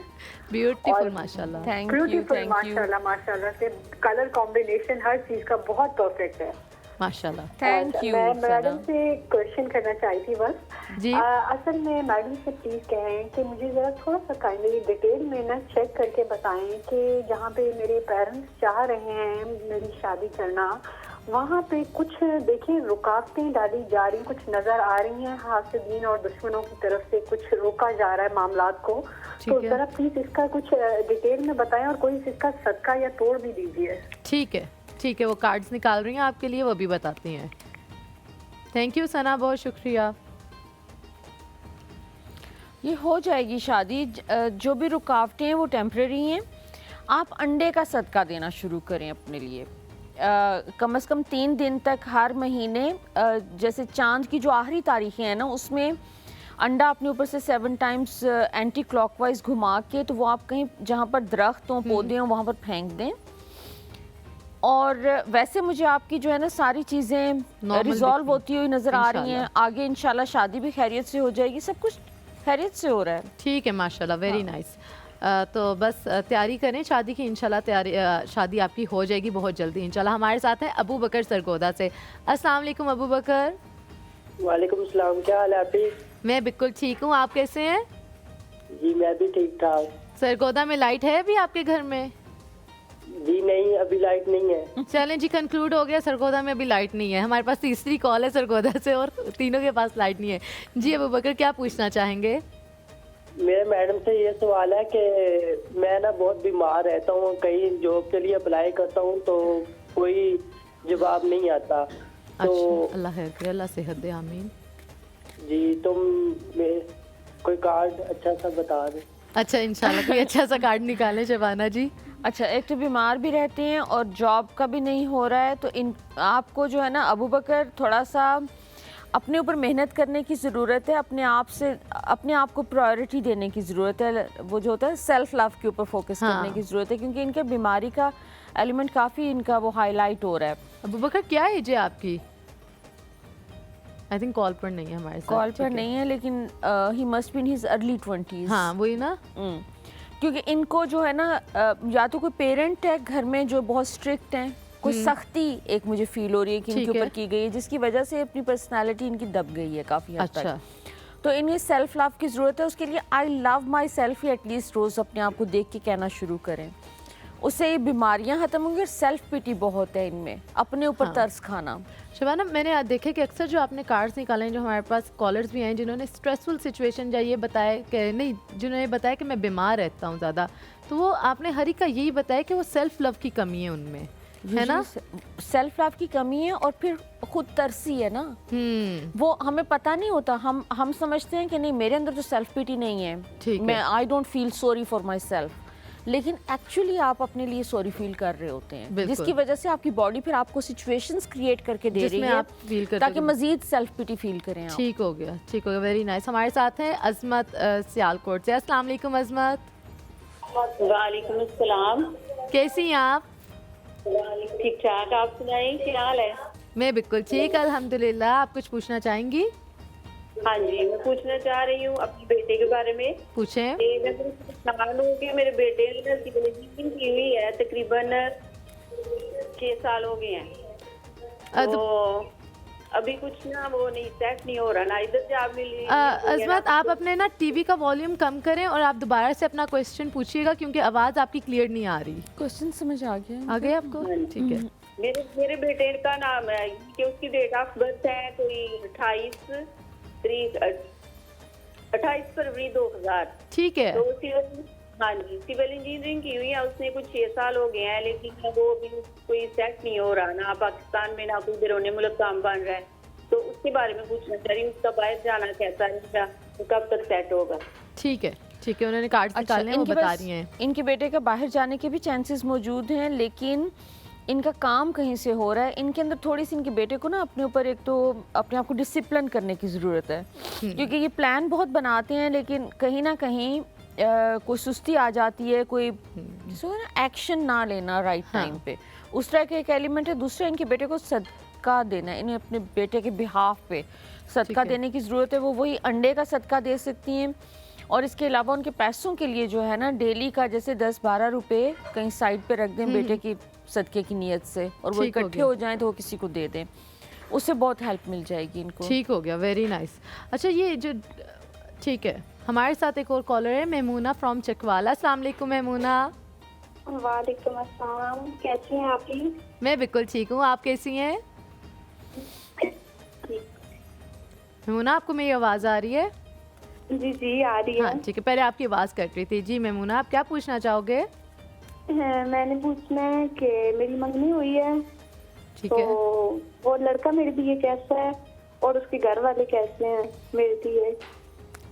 ब्यूटीफुल और माशाल्लाह। Thank you, beautiful thank you, माशाल्लाह, माशाल्लाह से कलर कॉम्बिनेशन हर चीज का बहुत परफेक्ट है। माशाल्लाह। Thank you. मैं मैडम से क्वेश्चन करना चाहती थी बस। जी। असल में मैडम से प्लीज कहें कि मुझे जरा थोड़ा सा काइंडली डिटेल में ना चेक करके बताएं कि जहाँ पे मेरे पेरेंट्स चाह रहे हैं मेरी शादी करना, वहाँ पे कुछ देखिए रुकावटें डाली जा रही, कुछ नजर आ रही हैं हासिदीन और दुश्मनों की तरफ से, कुछ रोका जा रहा है मामलात को। ठीक तो है। जरा प्लीज इसका कुछ डिटेल में बताएं और कोई इसका सदका या तोड़ भी दीजिए। ठीक है, ठीक है, वो कार्ड्स निकाल रही हैं आपके लिए, वो भी बताती हैं। थैंक यू सना, बहुत शुक्रिया। ये हो जाएगी शादी। जो भी रुकावटें हैं वो टेम्परेरी हैं। आप अंडे का सदका देना शुरू करें अपने लिए। कम से कम 3 दिन तक हर महीने, जैसे चांद की जो आखिरी तारीखें हैं ना, उसमें अंडा अपने ऊपर से 7 टाइम्स एंटी क्लॉकवाइज घुमा के, तो वो आप कहीं जहाँ पर दरख्त हों, पौधे हों, वहाँ पर फेंक दें। और वैसे मुझे आपकी जो है ना सारी चीज़ें Normal रिजॉल्व दिखती होती हुई नज़र आ रही हैं। इंशाल्लाह। आगे इंशाल्लाह शादी भी खैरियत से हो जाएगी, सब कुछ खैरियत से हो रहा है। ठीक है माशाल्लाह, वेरी नाइस। तो बस तैयारी करें शादी की, इंशाल्लाह शादी आपकी हो जाएगी बहुत जल्दी इंशाल्लाह। हमारे साथ है अबू बकर सरगोदा से। अस्सलाम वालेकुम अबू बकर। वालेकुम सलाम, क्या हाल है आपकी? मैं बिल्कुल ठीक हूँ, आप कैसे हैं? जी मैं भी ठीक ठाक। सरगोदा में लाइट है अभी आपके घर में? जी नहीं, अभी लाइट नहीं है। चलें जी, कंक्लूड हो गया, सरगोदा में अभी लाइट नहीं है। हमारे पास तीसरी कॉल है सरगोदा से और तीनों के पास लाइट नहीं है। जी अबू बकर, क्या पूछना चाहेंगे? मेरे मैडम से ये सवाल है कि मैं ना बहुत बीमार रहता हूँ, कहीं जॉब के लिए अप्लाई करता हूँ तो कोई जवाब नहीं आता। तो अच्छा, अल्लाह खैर करे, अल्लाह सेहत दे, आमीन। जी तुम कोई कार्ड अच्छा सा बता दे। अच्छा, इंशाल्लाह कोई अच्छा सा कार्ड निकालें शबाना जी। अच्छा, एक तो बीमार भी रहते हैं और जॉब का भी नहीं हो रहा है, तो इन आपको जो है ना अबू बकर थोड़ा सा अपने ऊपर मेहनत करने की ज़रूरत है। अपने आप को प्रायोरिटी देने की ज़रूरत है। वो जो होता है सेल्फ लव के ऊपर फोकस हाँ। करने की ज़रूरत है, क्योंकि इनके बीमारी का एलिमेंट काफ़ी इनका वो हाईलाइट हो रहा है। अबू बकर क्या एज है आपकी? आई थिंक कॉल पर नहीं है हमारे साथ। कॉल ठीक पर है। नहीं है, लेकिन he must be in his early 20s। हाँ वही ना। क्योंकि इनको जो है ना या तो कोई पेरेंट है घर में जो बहुत स्ट्रिक्ट हैं, कोई सख्ती एक मुझे फील हो रही है कि ठीक इनके है। ऊपर की गई है, जिसकी वजह से अपनी पर्सनालिटी इनकी दब गई है काफ़ी हद अच्छा। तक। तो इन्हें सेल्फ लव की ज़रूरत है। उसके लिए आई लव माई सेल्फ ही एटलीस्ट रोज़ अपने आप को देख के कहना शुरू करें। उससे ये बीमारियां खत्म होंगी और सेल्फ पिटी बहुत है इनमें, अपने ऊपर हाँ। तरस खाना। शबाना, मैंने देखे कि अक्सर जो आपने कार्ड्स निकाले हैं, जो हमारे पास कॉलर्स भी हैं जिन्होंने स्ट्रेसफुल सिचुएशन या ये बताया कि नहीं, जिन्होंने बताया कि मैं बीमार रहता हूँ ज़्यादा, तो वो आपने हर एक का यही बताया कि वो सेल्फ लव की कमी है उनमें, है ना? सेल्फ लव की कमी है और फिर खुद तरसी है ना। वो हमें पता नहीं होता, हम समझते हैं कि नहीं मेरे अंदर तो सेल्फ पिटी नहीं है, ठीक है। मैं I don't feel sorry for my self, लेकिन एक्चुअली आप अपने लिए सॉरी फील कर रहे होते हैं, बिल्कुल। जिसकी वजह से आपकी बॉडी फिर आपको सिचुएशंस क्रिएट करके दे रही जिसमें है आप फील करते ताकि हो। मजीद सेल्फ पिटी फील करें आप। ठीक हो गया, ठीक हो गया, वेरी नाइस। हमारे साथ हैं अजमत सियालकोट से। अस्सलाम वालेकुम अजमत, वालेकुम अस्सलाम। कैसी हैं आप? ठीक ठाक, आप सुनाइए क्या हाल है? मैं बिल्कुल ठीक अल्हम्दुलिल्लाह। आप कुछ पूछना चाहेंगी? हाँ जी, मैं पूछना चाह रही हूँ अपने बेटे के बारे में। पूछें। मैं परेशान हूँ कि मेरे बेटे ने सिविल इंजीनियरिंग की हुई है, तकरीबन 6 साल हो गए हैं। तो अभी कुछ ना वो नहीं सेट नहीं हो रहा ना, इधर से आप मिली। अजमत, आप अपने ना टीवी का वॉल्यूम कम करें और आप दोबारा से अपना क्वेश्चन पूछिएगा क्योंकि आवाज़ आपकी क्लियर नहीं आ रही। क्वेश्चन समझ आ गया? आ गए आपको? ठीक है। मेरे बेटे का नाम है कि उसकी डेट ऑफ बर्थ है कोई 28 फरवरी 2000। ठीक है। तो हाँ जी, सिविल इंजीनियरिंग की हुई है उसने, कुछ 6 साल हो गए हैं, लेकिन वो अभी कोई सेट नहीं हो रहा ना पाकिस्तान में, ना कोई बिरोने मुल्क काम बन रहा है। तो उसके बारे में पूछना चाह रही हूँ, उसका बाहर जाना कैसा रहेगा, तो कब तक सेट होगा? ठीक है, ठीक है। उन्होंने कार्ड निकालने हैं, वो बता रही हैं। इनके बेटे का बाहर जाने के भी चांसेस मौजूद हैं, लेकिन इनका काम कहीं से हो रहा है। इनके अंदर थोड़ी सी इनके बेटे को ना अपने ऊपर एक तो अपने आप को डिसिप्लिन करने की ज़रूरत है, क्योंकि ये प्लान बहुत बनाते हैं लेकिन कहीं ना कहीं कोई सुस्ती आ जाती है, कोई एक्शन ना लेना राइट टाइम पे, उस तरह का एक एलिमेंट है। दूसरा, इनके बेटे को सदका देना है, इन्हें अपने बेटे के बिहाफ पे सदका देने की ज़रूरत है। वो वही अंडे का सदका दे सकती हैं, और इसके अलावा उनके पैसों के लिए जो है ना डेली का जैसे 10-12 रुपए कहीं साइड पे रख दें बेटे की सदके की नीयत से, और वो इकट्ठे हो जाएं तो वो किसी को दे दें, उससे बहुत हेल्प मिल जाएगी इनको। ठीक हो गया, वेरी नाइस। अच्छा, ये जो ठीक है, हमारे साथ एक और कॉलर है मेमूना फ्रॉम चकवाला। अस्सलाम वालेकुम मेमूना। वालेकुम अस्सलाम, कैसी हैं आप? मैं बिल्कुल ठीक हूँ, आप कैसी हैं? मेमूना, आपको मेरी आवाज़ आ रही है? जी जी आ रही है। हाँ ठीक है, पहले आपकी आवाज़ कट रही थी। जी मेमूना, आप क्या पूछना चाहोगे? मैंने पूछना है कि मेरी मंगनी हुई है, ठीक तो है। वो लड़का मेरे लिए कैसा है और उसके घर वाले कैसे हैं मेरे लिए,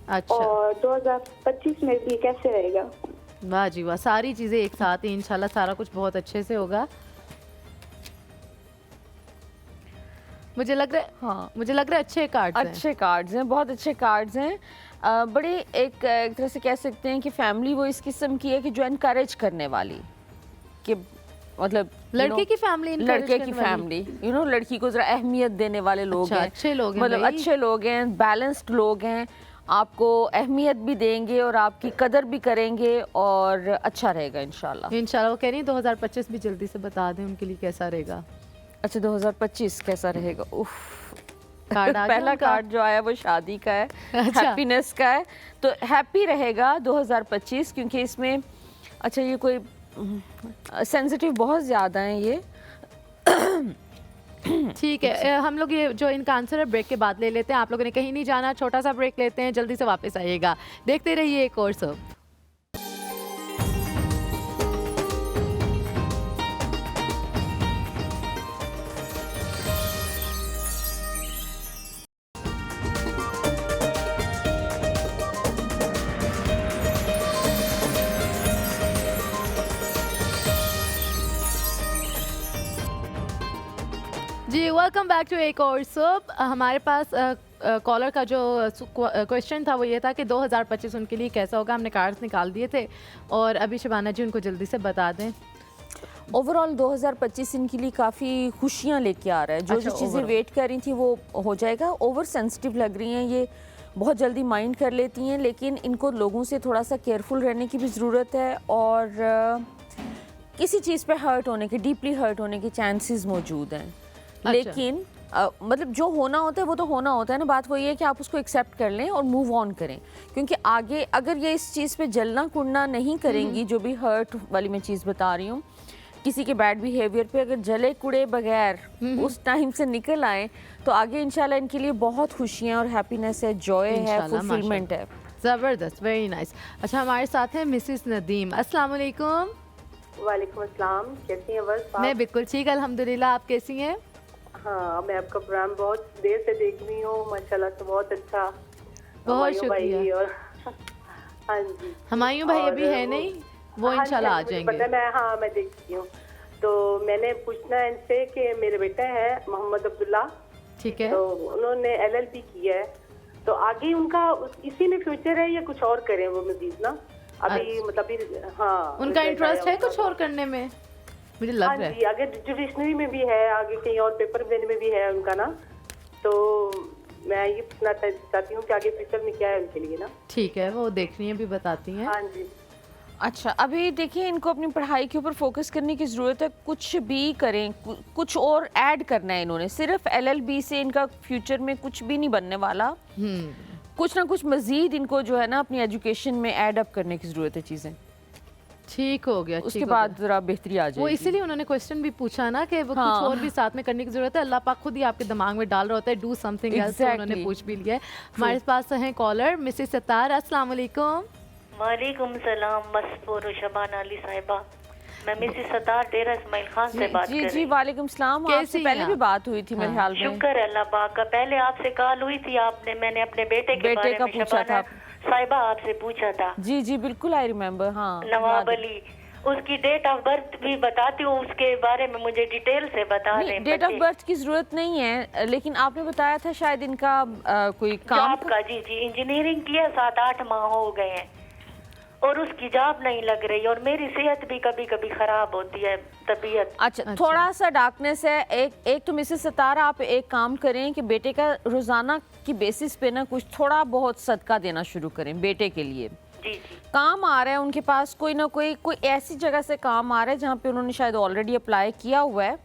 अच्छा, और 2025 मेरे लिए कैसे रहेगा? वाह जी वाह, सारी चीज़ें एक साथ ही, इंशाल्लाह सारा कुछ बहुत अच्छे से होगा। मुझे लग रहा है, हाँ मुझे लग रहा है अच्छे कार्ड्स हैं। अच्छे कार्ड्स हैं, बहुत अच्छे कार्ड्स हैं। बड़े एक तरह से कह सकते हैं कि फैमिली वो इस किस्म की है कि जो एनकरेज करने वाली, कि मतलब लड़के की फैमिली, लड़के की फैमिली लड़की को जरा अहमियत देने वाले लोग अच्छा, हैं, अच्छे लोग हैं, मतलब अच्छे लोग हैं, बैलेंस्ड लोग हैं, आपको अहमियत भी देंगे और आपकी कदर भी करेंगे, और अच्छा रहेगा इंशाल्लाह। इंशाल्लाह। वो कह रही 2025 भी जल्दी से बता दें उनके लिए कैसा रहेगा। अच्छा, 2025 कैसा रहेगा? उफ, कार्ड आ गया पहला उनका? कार्ड जो आया वो शादी का है, अच्छा। हैप्पीनेस का है, तो हैप्पी रहेगा 2025, क्योंकि इसमें अच्छा ये कोई सेंसिटिव बहुत ज़्यादा हैं ये। ठीक है, हम लोग ये जो इनका आंसर है ब्रेक के बाद ले लेते हैं। आप लोगों ने कहीं नहीं जाना, छोटा सा ब्रेक लेते हैं, जल्दी से वापस आइएगा, देखते रहिए एक और सब। जी वेलकम बैक टू एक और सब। हमारे पास कॉलर का जो क्वेश्चन था वो ये था कि 2025 उनके लिए कैसा होगा। हमने कार्ड्स निकाल दिए थे और अभी शबाना जी उनको जल्दी से बता दें। ओवरऑल 2025 इनके लिए काफ़ी खुशियाँ लेके आ रहा है, जो अच्छा, जो चीज़ें वेट कर रही थी वो हो जाएगा। ओवर सेंसिटिव लग रही हैं ये, बहुत जल्दी माइंड कर लेती हैं, लेकिन इनको लोगों से थोड़ा सा केयरफुल रहने की भी ज़रूरत है, और किसी चीज़ पे हर्ट होने के, डीपली हर्ट होने के चांसेस मौजूद हैं। अच्छा। लेकिन मतलब जो होना होता है वो तो होना होता है ना, बात वही है कि आप उसको एक्सेप्ट कर लें और मूव ऑन करें, क्योंकि आगे अगर ये इस चीज़ पे जलना कुड़ना नहीं करेंगी, जो भी हर्ट वाली मैं चीज़ बता रही हूँ, किसी के बैड बिहेवियर पे अगर जले कुड़े बगैर उस टाइम से निकल आए, तो आगे इंशाल्लाह इनके लिए बहुत खुशियाँ और हैप्पीनेस है, जॉय है, इंशाल्लाह, फुलफिलमेंट है। ज़बरदस्त, वेरी नाइस। अच्छा, हमारे साथ हैं मिसिस नदीम। अस्सलाम वालेकुम। वालेकुम अस्सलाम, कैसी हैं? बस मैं बिल्कुल ठीक अल्हम्दुलिल्लाह, आप कैसी हैं? हाँ, मैं आपका प्रोग्राम बहुत देर से देख रही हूँ, माशाल्लाह से बहुत अच्छा। बहुत हुमायूं भाई शुक्रिया। और हाँ जी, हुमायूं भाई और अभी है नहीं, वो हाँ जी, इंशाल्लाह आ मुझे जाएंगे। पता है, मैं देखती हूँ। तो मैंने पूछना है इनसे कि मेरे बेटा है मोहम्मद अब्दुल्ला, ठीक है। तो उन्होंने LLB किया है, तो आगे उनका इसी में फ्यूचर है या कुछ और करें वो मजीद ना? अभी मतलब हाँ, उनका रिजल्ट इंटरेस्ट आया है उनका। कुछ और करने में? मुझे लग हाँ रहा है। जी, आगे जुडिशनरी में भी है, आगे कहीं और पेपर देने में भी है उनका ना, तो मैं ये पूछना चाहती हूँ कि आगे फ्यूचर में क्या है उनके लिए ना। ठीक है, वो देख रही हैं, अभी बताती हैं। हाँ जी। अच्छा, अभी देखिए इनको अपनी पढ़ाई के ऊपर फोकस करने की ज़रूरत है। कुछ भी करें, कुछ और ऐड करना है इन्होंने। सिर्फ LLB से इनका फ्यूचर में कुछ भी नहीं बनने वाला। कुछ ना कुछ मज़ीद इनको जो है ना अपनी एजुकेशन में ऐड अप करने की ज़रूरत है चीज़ें। ठीक हो गया, उसके ठीक हो बाद गया। ज़रा बेहतरी आ वो जाएगी। इसीलिए उन्होंने क्वेश्चन भी पूछा ना कि वो हाँ। कुछ और भी साथ में करने की जरूरत है। अल्लाह पाक खुद ही आपके दिमाग में डाल रहा होता है डू समथिंग एल्स, तो उन्होंने Exactly. पूछ भी लिया है। हमारे पास हैं कॉलर मिसेस सत्तार। अस्सलाम वालेकुम। वालेकुम सलाम मसफूर शबाना अली साहिबा, मैं मिसेस सतार डेरा इस्माइल खान से बात जी कर जी रही। वालेकुम सलाम। कैसी आपसे हैं पहले भी आप? बात हुई थी मेरे ख्याल में। शुक्र है अल्लाह पाक का। पहले आपसे कॉल हुई थी, आपने मैंने अपने बेटे के बेटे बारे का में पूछा शबाना था। साहिबा आपसे पूछा था, जी जी बिल्कुल आई रिमेम्बर। हाँ नवाब अली। उसकी डेट ऑफ बर्थ भी बताती हूँ, उसके बारे में मुझे डिटेल से बता दें। डेट ऑफ बर्थ की जरूरत नहीं है, लेकिन आपने बताया था शायद इनका कोई काम जॉब का, जी जी इंजीनियरिंग किया, 7-8 माह हो गए हैं और उसकी जॉब नहीं लग रही, और मेरी सेहत भी कभी कभी खराब होती है, तबीयत। अच्छा, थोड़ा सा डार्कनेस है। एक तो मिसेस सतारा आप एक काम करें कि बेटे का रोजाना की बेसिस पे ना कुछ थोड़ा बहुत सदका देना शुरू करें बेटे के लिए। जी जी काम आ रहा है उनके पास, कोई ना कोई ऐसी जगह से काम आ रहा है जहाँ पे उन्होंने शायद ऑलरेडी अप्लाई किया हुआ है।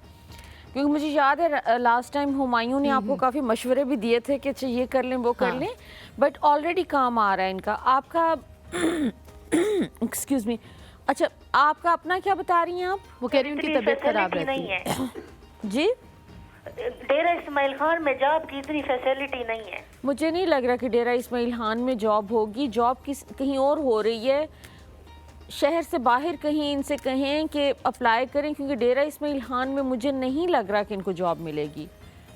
क्योंकि मुझे याद है लास्ट टाइम हुमायूं ने आपको काफ़ी मशवरे भी दिए थे कि अच्छा ये कर लें वो कर लें, बट ऑलरेडी काम आ रहा है इनका। आपका एक्सक्यूज मी, अच्छा आपका अपना क्या बता रही हैं आप? वो कह रही हैं उनकी इतनी तबीयत खराब फैसिलिटी रहती नहीं है। है जी डेरा इस्माइल खान में जॉब की इतनी फैसिलिटी नहीं है। मुझे नहीं लग रहा कि डेरा इस्माइल खान में जॉब होगी। जॉब कहीं और हो रही है, शहर से बाहर कहीं इनसे कहें कि अप्लाई करें, क्योंकि डेरा इस्माइल खान में मुझे नहीं लग रहा कि इनको जॉब मिलेगी।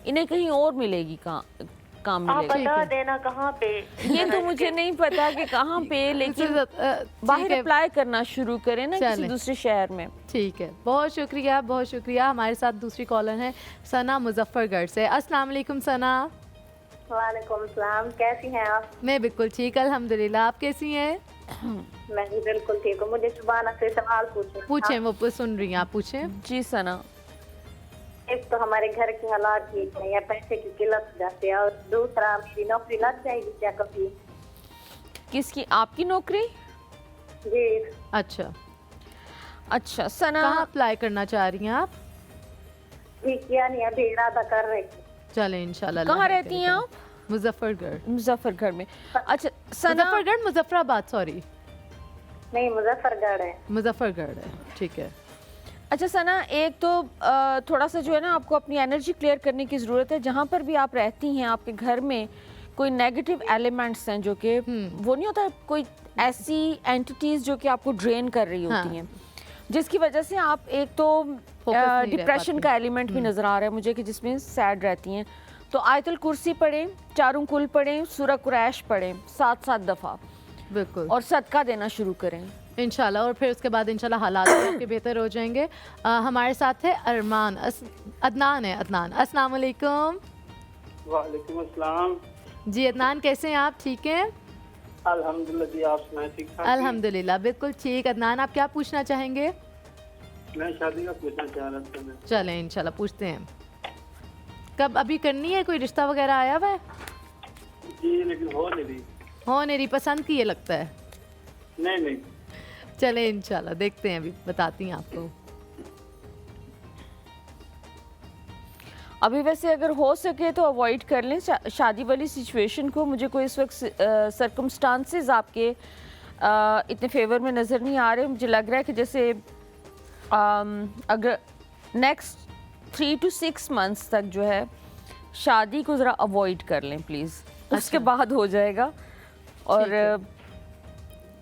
इन्हें कहीं और मिलेगी, काम आप मिलेगा। बता देना कहाँ पे। ये तो मुझे नहीं पता कि कहाँ पे, लेकिन बाहर अप्लाई करना शुरू करें ना किसी चलें। दूसरे शहर में। ठीक है, बहुत शुक्रिया, बहुत शुक्रिया। हमारे साथ दूसरी कॉलर हैं सना मुजफ्फरगढ़ से। अस्सलाम वालेकुम सना। वालेकुम सलाम, कैसी हैं आप? मैं बिल्कुल ठीक, अल्हम्दुलिल्लाह। आप कैसी हैं? मैं भी बिल्कुल ठीक हूँ। मुझे सुबाना से सवाल पूछना था। पूछें, वो सुन रही हैं, आप पूछें। जी सना, एक तो हमारे घर के हालात ठीक नहीं है, पैसे की किल्लत हो जाती है, और दूसरा मेरी नौकरी लग जाएगी क्या कभी? किसकी? आपकी नौकरी? जी अच्छा, अच्छा सना, कहाँ अप्लाई करना चाह रही हैं आप? ठीक किया नहीं, अभी इरादा कर रही हूँ। चलें इंशाल्लाह। कहाँ अल्लाह रहती हैं करेगा। आप? मुजफ्फरगढ़। मुजफ्फरगढ़ में। अच्छा सना, मुजफ्फरगढ़, मुजफ्फराबाद, सॉरी, नहीं मुजफ्फरगढ़ है। मुजफ्फरगढ़ है। ठीक है। अच्छा सना, एक तो थोड़ा सा जो है ना आपको अपनी एनर्जी क्लियर करने की ज़रूरत है। जहाँ पर भी आप रहती हैं आपके घर में कोई नेगेटिव एलिमेंट्स हैं जो कि वो नहीं होता, कोई ऐसी एंटिटीज़ जो कि आपको ड्रेन कर रही होती हैं, जिसकी वजह से आप एक तो Focus नहीं रह डिप्रेशन पाती। का एलिमेंट भी नज़र आ रहा है मुझे कि जिसमें सैड रहती हैं। तो आयतुल कुर्सी पढ़ें, चारों कुल पढ़ें, सूरह कुरैश पढ़ें 7-7 दफ़ा, बिल्कुल और सदका देना शुरू करें इंशाल्लाह। और फिर उसके बाद इंशाल्लाह हालात आपके बेहतर हो जाएंगे। हमारे साथ है अरमान, अदनान है। अदनान, अस्सलाम वालेकुम। वालेकुम अस्सलाम। जी अदनान, कैसे हैं आप? ठीक हैं? अल्हम्दुलिल्लाह जी, आप सुनाए? ठीक ठाक? अल्हम्दुलिल्लाह बिल्कुल ठीक। अदनान, आप क्या पूछना चाहेंगे? मैं शादी का पूछना चाह रहा था। मैं चलें इंशाल्लाह पूछते हैं। कब अभी करनी है? कोई रिश्ता वगैरह आया हुआ है? जी, लेकिन हो नहीं रही। हो नहीं रही, पसंद की ये लगता है। नहीं नहीं, चले इंशाल्लाह देखते हैं, अभी बताती हैं आपको। अभी वैसे अगर हो सके तो अवॉइड कर लें शादी वाली सिचुएशन को। मुझे कोई इस वक्त सर्कमस्टांसेस आपके इतने फेवर में नज़र नहीं आ रहे। मुझे लग रहा है कि जैसे अगर नेक्स्ट 3 to 6 मंथ्स तक जो है शादी को ज़रा अवॉइड कर लें प्लीज़। उसके बाद हो जाएगा, और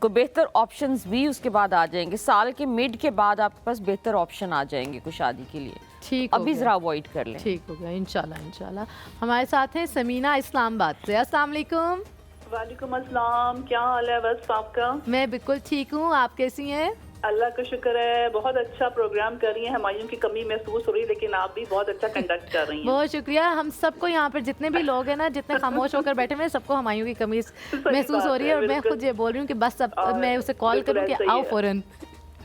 को बेहतर ऑप्शंस भी उसके बाद आ जाएंगे। साल के मिड के बाद आपके पास बेहतर ऑप्शन आ जाएंगे कुछ शादी के लिए। ठीक हो अभी गया। ज़रा अवॉइड कर लें। ठीक हो गया इंशाल्लाह इंशाल्लाह। हमारे साथ हैं समीना इस्लामाबाद से। अस्सलाम वालेकुम। वालेकुम अस्सलाम, क्या हाल है? बस आपका? मैं बिल्कुल ठीक हूँ, आप कैसी हैं? अल्लाह का शुक्र है, बहुत अच्छा प्रोग्राम कर रही हैं। हुमायूं की कमी महसूस हो रही है, लेकिन आप भी बहुत अच्छा कंडक्ट कर रही हैं। बहुत शुक्रिया। हम सबको यहाँ पर जितने भी लोग हैं ना, जितने खामोश होकर बैठे हुए हैं, सबको हुमायूं की कमी महसूस हो रही है। और मैं खुद ये बोल रही हूँ कि बस अब मैं उसे कॉल बिल्कुल करूँ कि ऐसा ही आओ है। फौरन।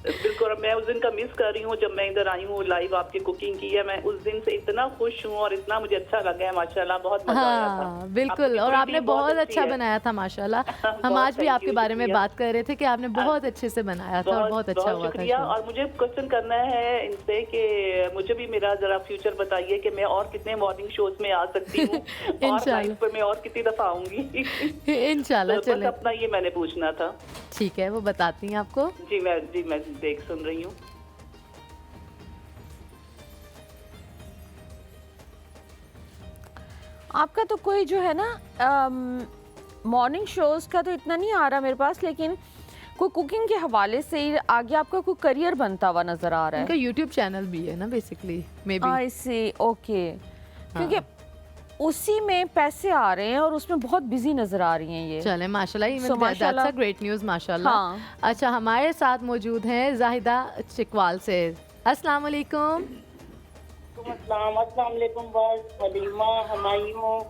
बिल्कुल। और मैं उस दिन का मिस कर रही हूँ जब मैं इधर आई हूँ लाइव आपकी कुकिंग की है। मैं उस दिन से इतना खुश हूँ और इतना मुझे अच्छा लगा है, माशाल्लाह बहुत मजा आया था। हाँ बिल्कुल, आपकी और पूरी आपने टीम बहुत अच्छी अच्छा है। बनाया था माशाल्लाह। हम बहुत आज भी thank आपके you, बारे में शुक्रिया। बात कर रहे थे कि आपने बहुत अच्छे से बनाया था और बहुत अच्छा बहुत हुआ था शुक्रिया। शो। और मुझे क्वेश्चन करना है इनसे कि मुझे भी मेरा जरा फ्यूचर बताइए कि मैं और कितने मॉर्निंग शोज में आ सकती हूँ और इंशाल्लाह। लाइफ पे मैं और कितनी दफा आऊंगी। इंशाल्लाह तो बस चले, अपना ये मैंने पूछना था। ठीक है, वो बताती हैं आपको। जी मैं देख सुन रही हूँ। आपका तो कोई जो है ना मॉर्निंग शोज का तो इतना नहीं आ रहा मेरे पास, लेकिन कोई कुकिंग के हवाले से ही आगे आपका कोई करियर बनता हुआ नजर आ रहा उनका है। यूट्यूब चैनल भी है ना basically, maybe. I see, okay. क्योंकि उसी में पैसे आ रहे हैं और उसमें बहुत बिजी नजर आ रही हैं ये। चले माशाल्लाह, So, माशाल्लाह। दैट्स अ ग्रेट न्यूज़ माशाल्लाह। हाँ। अच्छा, हमारे साथ मौजूद हैं जाहिदा चिकवाल से। अस्सलाम वालेकुम। अस्सलाम वालेकुम बस हलीमा, हुमायूं,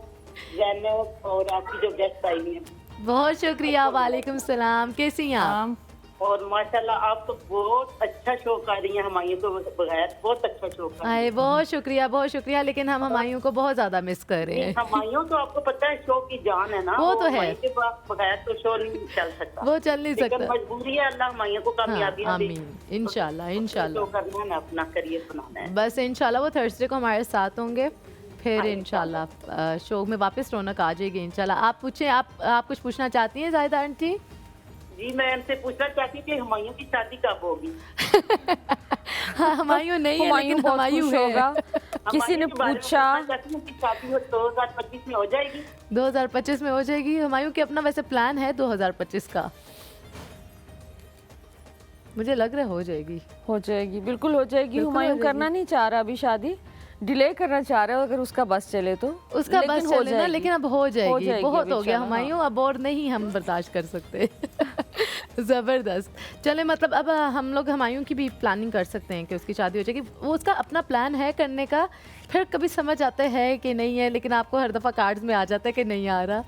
ज़ैनब और आपकी जो गेस्ट आई हैं। बहुत शुक्रिया, वालेकुम सलाम, कैसी हैं आप? और माशाल्लाह आप तो बहुत अच्छा शो कर रही हैं हुमायूं को बगैर, बहुत अच्छा शो कर रही हैं। आए बहुत शुक्रिया, लेकिन हम हुमायूं को बहुत ज्यादा मिस कर रहे हैं। हुमायूं तो आपको पता है शो की जान है ना, वो तो है। हुमायूं के बगैर तो शो नहीं चल सकता। वो चल नहीं लेकिन सकता। मजबूरी है, अल्लाह हुमायूं को हाँ, कामयाबी दे। आमीन, इंशाल्लाह शो इंशाल्लाह। करना है ना, अपना करियर बनाना है। बस इंशाल्लाह वो थर्सडे को हमारे साथ होंगे, फिर इंशाल्लाह शो में वापस रौनक आ जाएगी इंशाल्लाह। आप पूछें, आप कुछ पूछना चाहती हैं जाहिदा आंटी? जी मैं इनसे पूछना चाहती थी हुमायूं की शादी कब होगी? हाँ, हुमायूं नहीं है हुमायूं लेकिन बहुत हुमायूं खुश है। होगा। किसी हुमायूं ने के बारे में पूछा पूछना चाहती हूँ कि शादी हो 2025 में हो जाएगी? 2025 में हो जाएगी। हुमायूं के अपना वैसे प्लान है 2025 का, मुझे लग रहा है हो जाएगी। हो जाएगी, बिल्कुल हो जाएगी। बिल्कुल हो हुमायूं जाएगी। करना नहीं चाह रहा अभी शादी, डिले करना चाह रहा है अगर उसका बस चले तो। उसका लेकिन बस हो चले ना, जाएगी। लेकिन अब हो जाएगी, जाएगी बहुत अभी हो गया चलो, हुमायूं, हाँ। अब और नहीं हम बर्दाश्त कर सकते। ज़बरदस्त। चले, मतलब अब हम लोग हुमायूं की भी प्लानिंग कर सकते हैं कि उसकी शादी हो जाएगी। वो उसका अपना प्लान है करने का, फिर कभी समझ आता है कि नहीं है, लेकिन आपको हर दफ़ा कार्ड्स में आ जाता है कि नहीं आ रहा।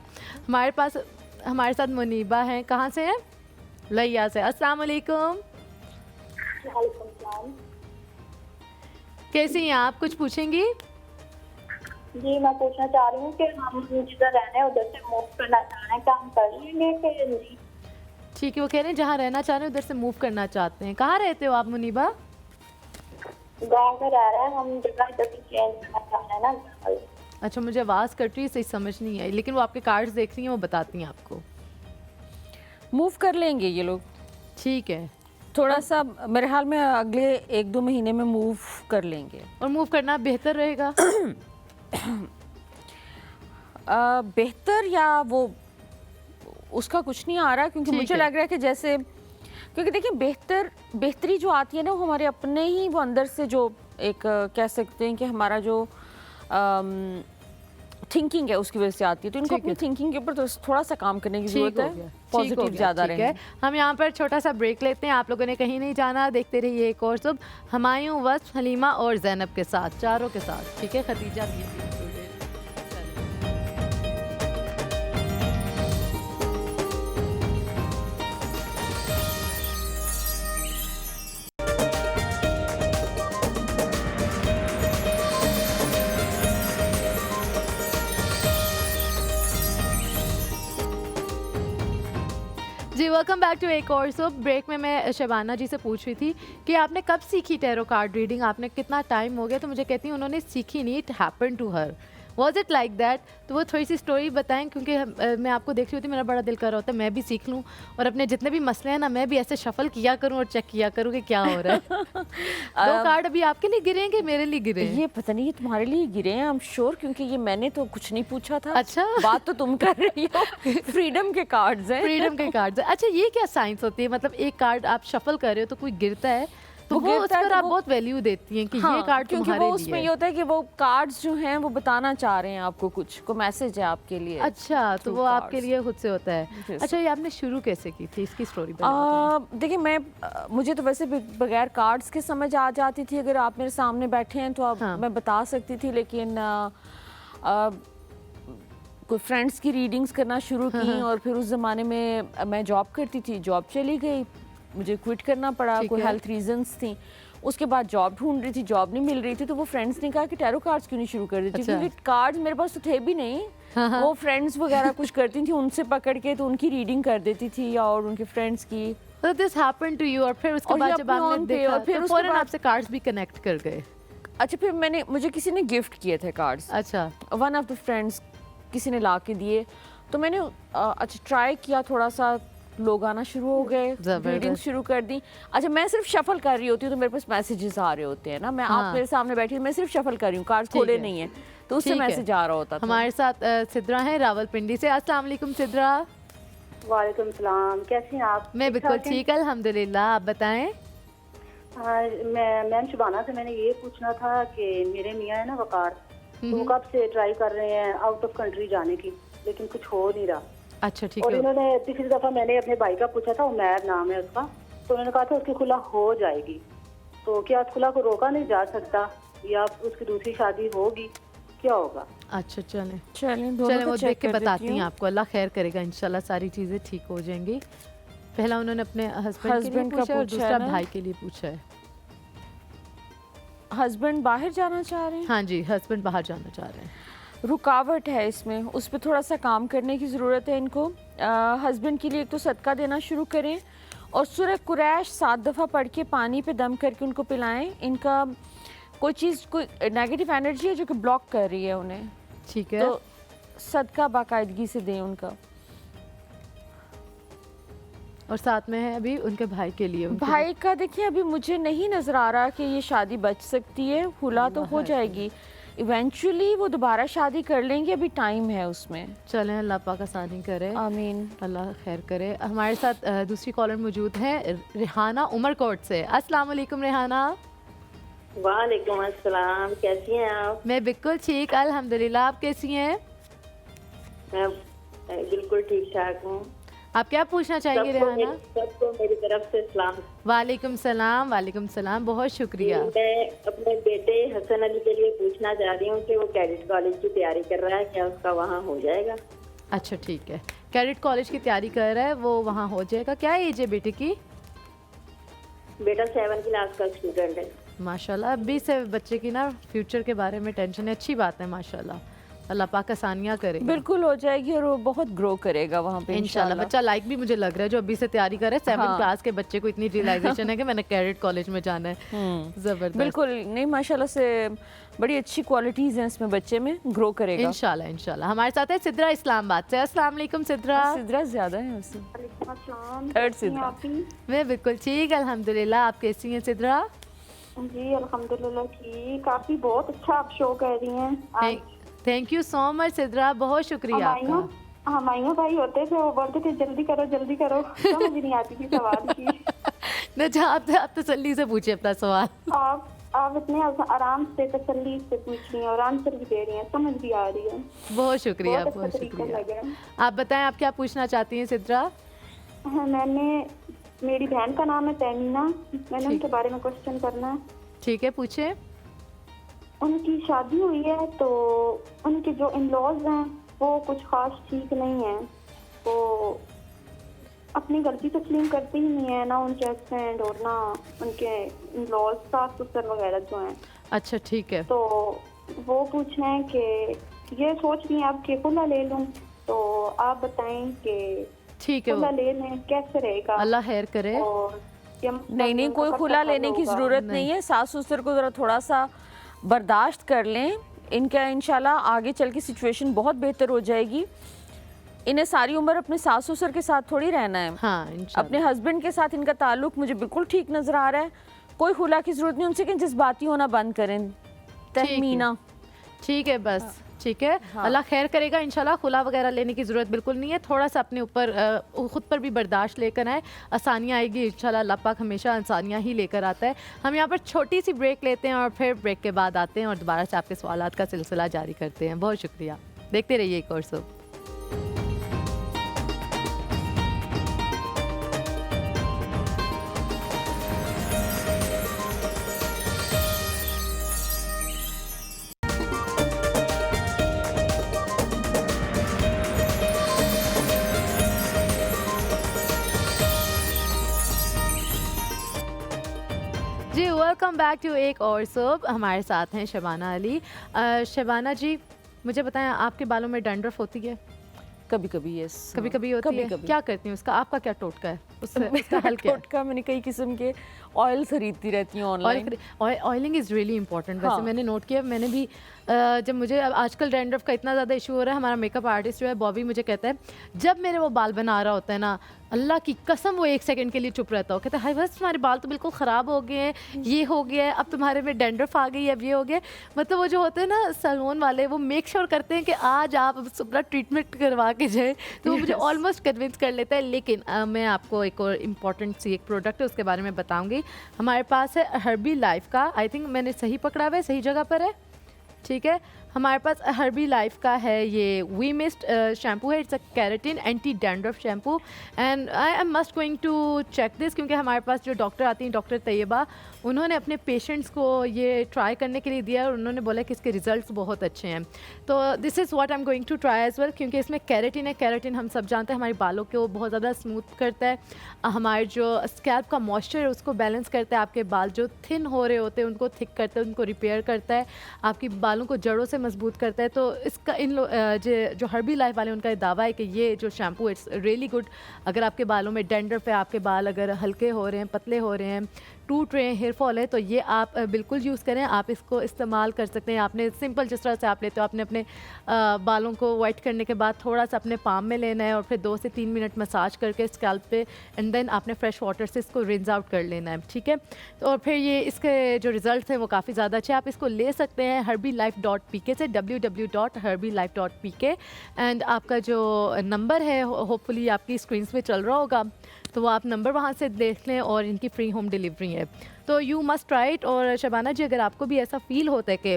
हमारे साथ मुनीबा हैं, कहाँ से हैं? लैया से। अस्सलाम वालेकुम, कैसी हैं आप? कुछ पूछेंगी? जी मैं पूछना चाह रही हूँ कि हम जिधर रहने हैं उधर से मूव करना चाह रहे हैं, काम कर लेंगे कि नहीं? ठीक है, वो कह रहे हैं जहाँ रहना चाह रहे हैं उधर से मूव करना चाहते हैं। कहाँ रहते हो आप मुनीबा? गाँव में रह रहे हैं हम, जगह इधर से चेंज करना चाह रहे हैं ना घर वाले। अच्छा, मुझे आवाज़ कट रही है, सही समझ नहीं आई, लेकिन वो आपके कार्ड्स देख रही हैं, वो बताती हैं आपको। मूव कर लेंगे ये लोग, ठीक है, थोड़ा सा मेरे ख्याल में अगले 1-2 महीने में मूव कर लेंगे। और मूव करना बेहतर रहेगा। बेहतर या वो उसका कुछ नहीं आ रहा, क्योंकि ठीक मुझे है। लग रहा है कि जैसे, क्योंकि देखिए बेहतरी जो आती है ना वो हमारे अपने ही, वो अंदर से जो एक कह सकते हैं कि हमारा जो थिंकिंग है उसकी वजह से आती है। तो इनको ठीक अपनी है। थिंकिंग के ऊपर तो थोड़ा सा काम करने की ठीक जरूरत हो है, गया, ठीक हो पॉजिटिव गया, ज़्यादा ठीक रहे। है। हम यहाँ पर छोटा सा ब्रेक लेते हैं, आप लोगों ने कहीं नहीं जाना, देखते रहिए एक और सुबह हुमायूं, वस्फ, हलीमा और ज़ैनब के साथ, चारों के साथ, ठीक है। खदीजा भी है। जी वेलकम बैक टू एक और सो। ब्रेक में मैं शबाना जी से पूछ रही थी कि आपने कब सीखी टैरो कार्ड रीडिंग, आपने कितना टाइम हो गया? तो मुझे कहती हैं उन्होंने सीखी नहीं, it happen to her. Was it like that? तो वो थोड़ी सी स्टोरी बताएं, क्योंकि मैं आपको देख रही होती, मेरा बड़ा दिल कर रहा होता है मैं भी सीख लूँ और अपने जितने भी मसले हैं ना मैं भी ऐसे शफल किया करूँ और चेक किया करूँ कि क्या हो रहा है। 2 कार्ड अभी आपके लिए गिरे हैं कि मेरे लिए गिरे हैं? ये पता नहीं, ये तुम्हारे लिए गिरे हैं, आई एम श्योर, क्योंकि ये मैंने तो कुछ नहीं पूछा था। अच्छा। बात तो तुम कर रही हो। फ्रीडम के कार्ड्स हैं। फ्रीडम के कार्ड। अच्छा, ये क्या साइंस होती है? मतलब एक कार्ड आप शफल कर रहे हो तो कोई गिरता है, तो वो उस पर आप बहुत वैल्यू देती हैं कि हाँ, ये कार्ड क्योंकि तुम्हारे वो लिए उसमें है। ये होता है कि वो कार्ड्स जो हैं वो बताना चाह रहे हैं आपको, कुछ को मैसेज है आपके लिए। अच्छा, तो through वो आपके cards। लिए खुद से होता है। Yes। अच्छा, ये आपने शुरू कैसे की थी, इसकी स्टोरी देखिए मुझे तो वैसे बगैर कार्ड्स के समझ आ जाती थी, अगर आप मेरे सामने बैठे हैं तो आप हाँ। मैं बता सकती थी, लेकिन कोई फ्रेंड्स की रीडिंग्स करना शुरू की और फिर उस ज़माने में मैं जॉब करती थी, जॉब चली गई, मुझे क्विट करना पड़ा, ठीक कोई है। हेल्थ रीजंस थी। उसके बाद जॉब ढूंढ रही थी, जॉब नहीं मिल रही थी, तो वो फ्रेंड्स ने कहा कि टैरो कार्ड्स क्यों नहीं शुरू कर देती, अच्छा। क्योंकि कार्ड्स मेरे पास तो थे भी नहीं। वो फ्रेंड्स वगैरह कुछ करती थी, उनसे पकड़ के तो उनकी रीडिंग कर देती थी और उनके फ्रेंड्स की। तो दिस हैपेंड टू यू, और फिर उसके और बाद ये जब अपने आपने own पे, देखा और फिर तो उसके फौरन बाद- आपसे कार्ड्स भी कनेक्ट कर गए। अच्छा, फिर मुझे किसी ने गिफ्ट किए थे कार्ड्स, अच्छा, वन ऑफ द फ्रेंड्स किसी ने ला के दिए, तो मैंने अच्छा ट्राई किया, थोड़ा सा लोग आना शुरू हो गए, जबरदस्त। रीडिंग शुरू कर दी। अच्छा, मैं सिर्फ शफल कर रही होती हूँ तो मेरे पास मैसेजेस आ रहे होते हैं ना, मैं हाँ। आप मेरे सामने बैठी हूँ, मैं सिर्फ शफल कर रही हूँ, कार्ड्स ठीक खोले है। नहीं है, तो उससे ठीक है। मैसेज आ रहा होता था। हमारे साथ सिद्रा है रावलपिंडी से। अस्सलाम वालेकुम सिद्रा। वालेकुम सलाम, कैसी हैं आप? मैं बिल्कुल ठीक-ठाक हैं? ठीक, अल्हम्दुलिल्लाह। आप बताएं। मैं मैम शुबाना से मैंने ये पूछना था कि मेरे मियाँ है ना वकार, तो वो कब से ट्राई कर रहे हैं आउट ऑफ कंट्री जाने की, लेकिन कुछ हो नहीं रहा। अच्छा, ठीक और है। इन्होंने पिछली दफा मैंने अपने भाई का पूछा था, उमैर नाम है उसका, तो उन्होंने कहा था उसकी खुला हो जाएगी। तो क्या खुला को रोका नहीं जा सकता, या उसकी दूसरी शादी होगी, क्या होगा? अच्छा, चलें चलें चलें, वो check देख के कर देती बताती हैं हूँ। आपको। अल्लाह खैर करेगा, इंशाल्लाह सारी चीज़ें ठीक हो जाएंगी। पहला उन्होंने अपने हस्बैंड के लिए Husband का पूछा है और पूछा है दूसरा ना? भाई के लिए पूछा है। हस्बैंड बाहर जाना चाह रहे हैं, हाँ जी, हस्बैंड बाहर जाना चाह रहे हैं। रुकावट है इसमें, उस पर थोड़ा सा काम करने की ज़रूरत है इनको। हस्बैंड के लिए एक तो सदका देना शुरू करें, और सूरह कुरैश 7 दफ़ा पढ़ के पानी पे दम करके उनको पिलाएं। इनका कोई चीज़, कोई नेगेटिव एनर्जी है जो कि ब्लॉक कर रही है उन्हें, ठीक है। तो सदका बाकायदगी से दें उनका। और साथ में है अभी उनके भाई के लिए। उनके भाई का देखिए, अभी मुझे नहीं नज़र आ रहा कि ये शादी बच सकती है, खुला तो हो जाएगी, इवेंचुअली वो दोबारा शादी कर लेंगे, अभी टाइम है उसमें। चलें, अल्लाह पाक आसानी करे, आमीन। अल्लाह खैर करे। हमारे साथ दूसरी कॉलर मौजूद है रेहाना उमरकोट से। अस्सलाम वालेकुम रेहाना। वालेकुम अस्सलाम, कैसी हैं आप? मैं बिल्कुल ठीक, अल्हम्दुलिल्लाह। आप कैसी हैं? मैं बिल्कुल ठीक ठाक हूँ। आप क्या पूछना चाहेंगे रेहाना? सबको मेरी तरफ से सलाम। वालेकुम सलाम। वालेकुम सलाम, बहुत शुक्रिया। मैं अपने बेटे हसन अली के लिए पूछना चाह रही हूँ कि वो कैडेट कॉलेज की तैयारी कर रहा है, क्या उसका वहाँ हो जाएगा? अच्छा, ठीक है। कैडेट कॉलेज की तैयारी कर रहा है, वो वहाँ हो जाएगा। क्या एज है बेटे की? बेटा 7 क्लास का स्टूडेंट है। माशाल्लाह, अभी से बच्चे की ना फ्यूचर के बारे में टेंशन है, अच्छी बात है माशाल्लाह। अल्लाह पाक आसानियाँ करे। बिल्कुल हो जाएगी, और वो बहुत ग्रो करेगा वहाँ पे इंशाल्लाह। बच्चा लाइक भी मुझे लग रहा है, जो अभी से तैयारी कर रहा है। 7 हाँ। क्लास के बच्चे को इतनी रियलाइजेशन है कि मैंने कैडेट कॉलेज में जाना है। जबरदस्त। बिल्कुल नहीं, माशाल्लाह से बड़ी अच्छी क्वालिटीज हैं इसमें, बच्चे में ग्रो करेगा इंशाल्लाह इंशाल्लाह। हमारे साथ है सिद्रा इस्लामाबाद से। अस्सलाम वालेकुम सिद्रा। सिद्रा ज्यादा है उससे। अस्सलाम, थर्ड कैसी हैं सिद्रा। आप भी? मैं बिल्कुल ठीक, अल्हम्दुलिल्लाह। आप कैसी हैं सिद्रा? जी अल्हम्दुलिल्लाह ठीक। काफी बहुत अच्छा आप शो कर रही हैं। Thank you so much Sidra, बहुत शुक्रिया आपका। हमारे भाई होते थे, वो बोलते थे जल्दी करो जल्दी करो, समझ नहीं आती थी सवाल की। न आप तसल्ली से पूछे अपना सवाल। आप इतने आराम से तसल्ली से पूछ रही हैं और आंसर भी दे रही हैं, समझ भी आ रही है। बहुत शुक्रिया, बहुत बहुत अच्छा तरीका लग शुक्रिया। रहा है। आप बताएं, आप क्या पूछना चाहती हैं सिद्रा? मेरी बहन का नाम है तैमीना, मैंने उनके बारे में क्वेश्चन करना है। ठीक है, पूछे। उनकी शादी हुई है, तो उनके जो इन लॉज हैं वो कुछ खास ठीक नहीं है। वो अपनी गलती तस्लीम करते ही नहीं है, ना उनके हस्बैंड और ना उनके इन लॉज, सास ससुर वगैरह जो हैं। अच्छा, ठीक है। तो वो पूछ रहे हैं कि ये सोच रही हैं आप कि खुला ले लूं, तो आप बताएं कि ठीक है, खुला ले लें कैसे रहेगा? अल्लाह खैर करे। और नहीं, कोई खुला लेने की ज़रूरत नहीं है। सास ससुर को ज़रा थोड़ा सा बर्दाश्त कर लें, इनका इंशाल्लाह आगे चल के सिचुएशन बहुत बेहतर हो जाएगी। इन्हें सारी उम्र अपने सास ससुर के साथ थोड़ी रहना है। हाँ, अपने हस्बैंड के साथ इनका ताल्लुक मुझे बिल्कुल ठीक नज़र आ रहा है, कोई खुला की ज़रूरत नहीं। उनसे कि जज्बाती होना बंद करें। तहमीना ठीक है, बस ठीक है। अल्लाह खैर करेगा इंशाल्लाह। खुला वगैरह लेने की ज़रूरत बिल्कुल नहीं है। थोड़ा सा अपने ऊपर खुद पर भी बर्दाश्त लेकर आए, आसानियाँ आएगी इंशाल्लाह। अल्लाह पाक हमेशा आसानियाँ ही लेकर आता है। हम यहाँ पर छोटी सी ब्रेक लेते हैं और फिर ब्रेक के बाद आते हैं और दोबारा से आपके सवालात का सिलसिला जारी करते हैं। बहुत शुक्रिया, देखते रहिए एक और सब। वेलकम बैक टू एक और सोप। हमारे साथ हैं शबाना अली। शबाना जी, मुझे बताएं, आपके बालों में डैंड्रफ होती है? कभी कभी यस, कभी कभी होती है। क्या करती हैं उसका? आपका क्या टोटका है उसका हल क्या है? टोटका मैंने कई किस्म के ऑयल खरीदती रहती हूँ online. Oiling is really important. वैसे मैंने नोट किया, मैंने भी जब मुझे आजकल डैंड्रफ का इतना ज़्यादा इशू हो रहा है, हमारा मेकअप आर्टिस्ट जो है बॉबी मुझे कहता है, जब मेरे वो बाल बना रहा होता है ना, अल्लाह की कसम वो 1 सेकंड के लिए चुप रहता हो, कहता है हाय बस तुम्हारे बाल तो बिल्कुल ख़राब हो गए हैं, ये हो गया है, अब तुम्हारे में डैंड्रफ आ गई है, अब ये हो गया। मतलब वो जो होते हैं ना सैलून वाले, वो मेक श्योर करते हैं कि आज आप अपना ट्रीटमेंट करवा के जाए, तो वो मुझे ऑलमोस्ट कन्विंस कर लेता है। लेकिन मैं आपको एक और इम्पॉर्टेंट सी एक प्रोडक्ट है उसके बारे में बताऊँगी। हमारे पास है हर्बी लाइफ का, आई थिंक मैंने सही पकड़ा हुआ है, सही जगह पर है, ठीक है। हमारे पास हर्बी लाइफ का है ये वी मिस्ट शैम्पू है। It's a keratin anti dandruff shampoo and I am must going to check this, क्योंकि हमारे पास जो डॉक्टर आती हैं, डॉक्टर तैयबा, उन्होंने अपने पेशेंट्स को ये ट्राई करने के लिए दिया और उन्होंने बोला कि इसके रिजल्ट्स बहुत अच्छे हैं। तो this is what I am going to try as well, क्योंकि इसमें कैरेटिन है। कैरेटिन हम सब जानते हैं हमारे बालों को बहुत ज़्यादा स्मूथ करता है, हमारे जो स्कैल्प का मॉइस्चर है उसको बैलेंस करता है, आपके बाल जो थिन हो रहे होते हैं उनको थिक करता है, उनको रिपेयर करता है, आपकी बालों को जड़ों से मजबूत करता है। तो इसका जो हर्बी लाइफ वाले उनका दावा है कि ये जो शैम्पू इट्स रियली गुड। अगर आपके बालों में डैंड्रफ है, आपके बाल अगर हल्के हो रहे हैं, पतले हो रहे हैं, टूट रहे हैं, हेयर फॉल है, तो ये आप बिल्कुल यूज़ करें। आप इसको इस्तेमाल कर सकते हैं। आपने सिंपल जिस तरह से आप लेते हो, आपने अपने बालों को वाइट करने के बाद थोड़ा सा अपने पाम में लेना है और फिर 2 से 3 मिनट मसाज करके स्कैल्प पे, एंड देन आपने फ्रेश वाटर से इसको रिंस आउट कर लेना है, ठीक है। तो और फिर ये इसके जो रिजल्ट्स हैं वो काफ़ी ज़्यादा अच्छे। आप इसको ले सकते हैं herbylife.pk से, www.herbylife.pk, एंड आपका जो नंबर है होपफुली आपकी स्क्रीन पे चल रहा होगा, तो वो आप नंबर वहाँ से देख लें और इनकी फ्री होम डिलीवरी है। तो यू मस्ट ट्राई इट। और शबाना जी, अगर आपको भी ऐसा फील होता है कि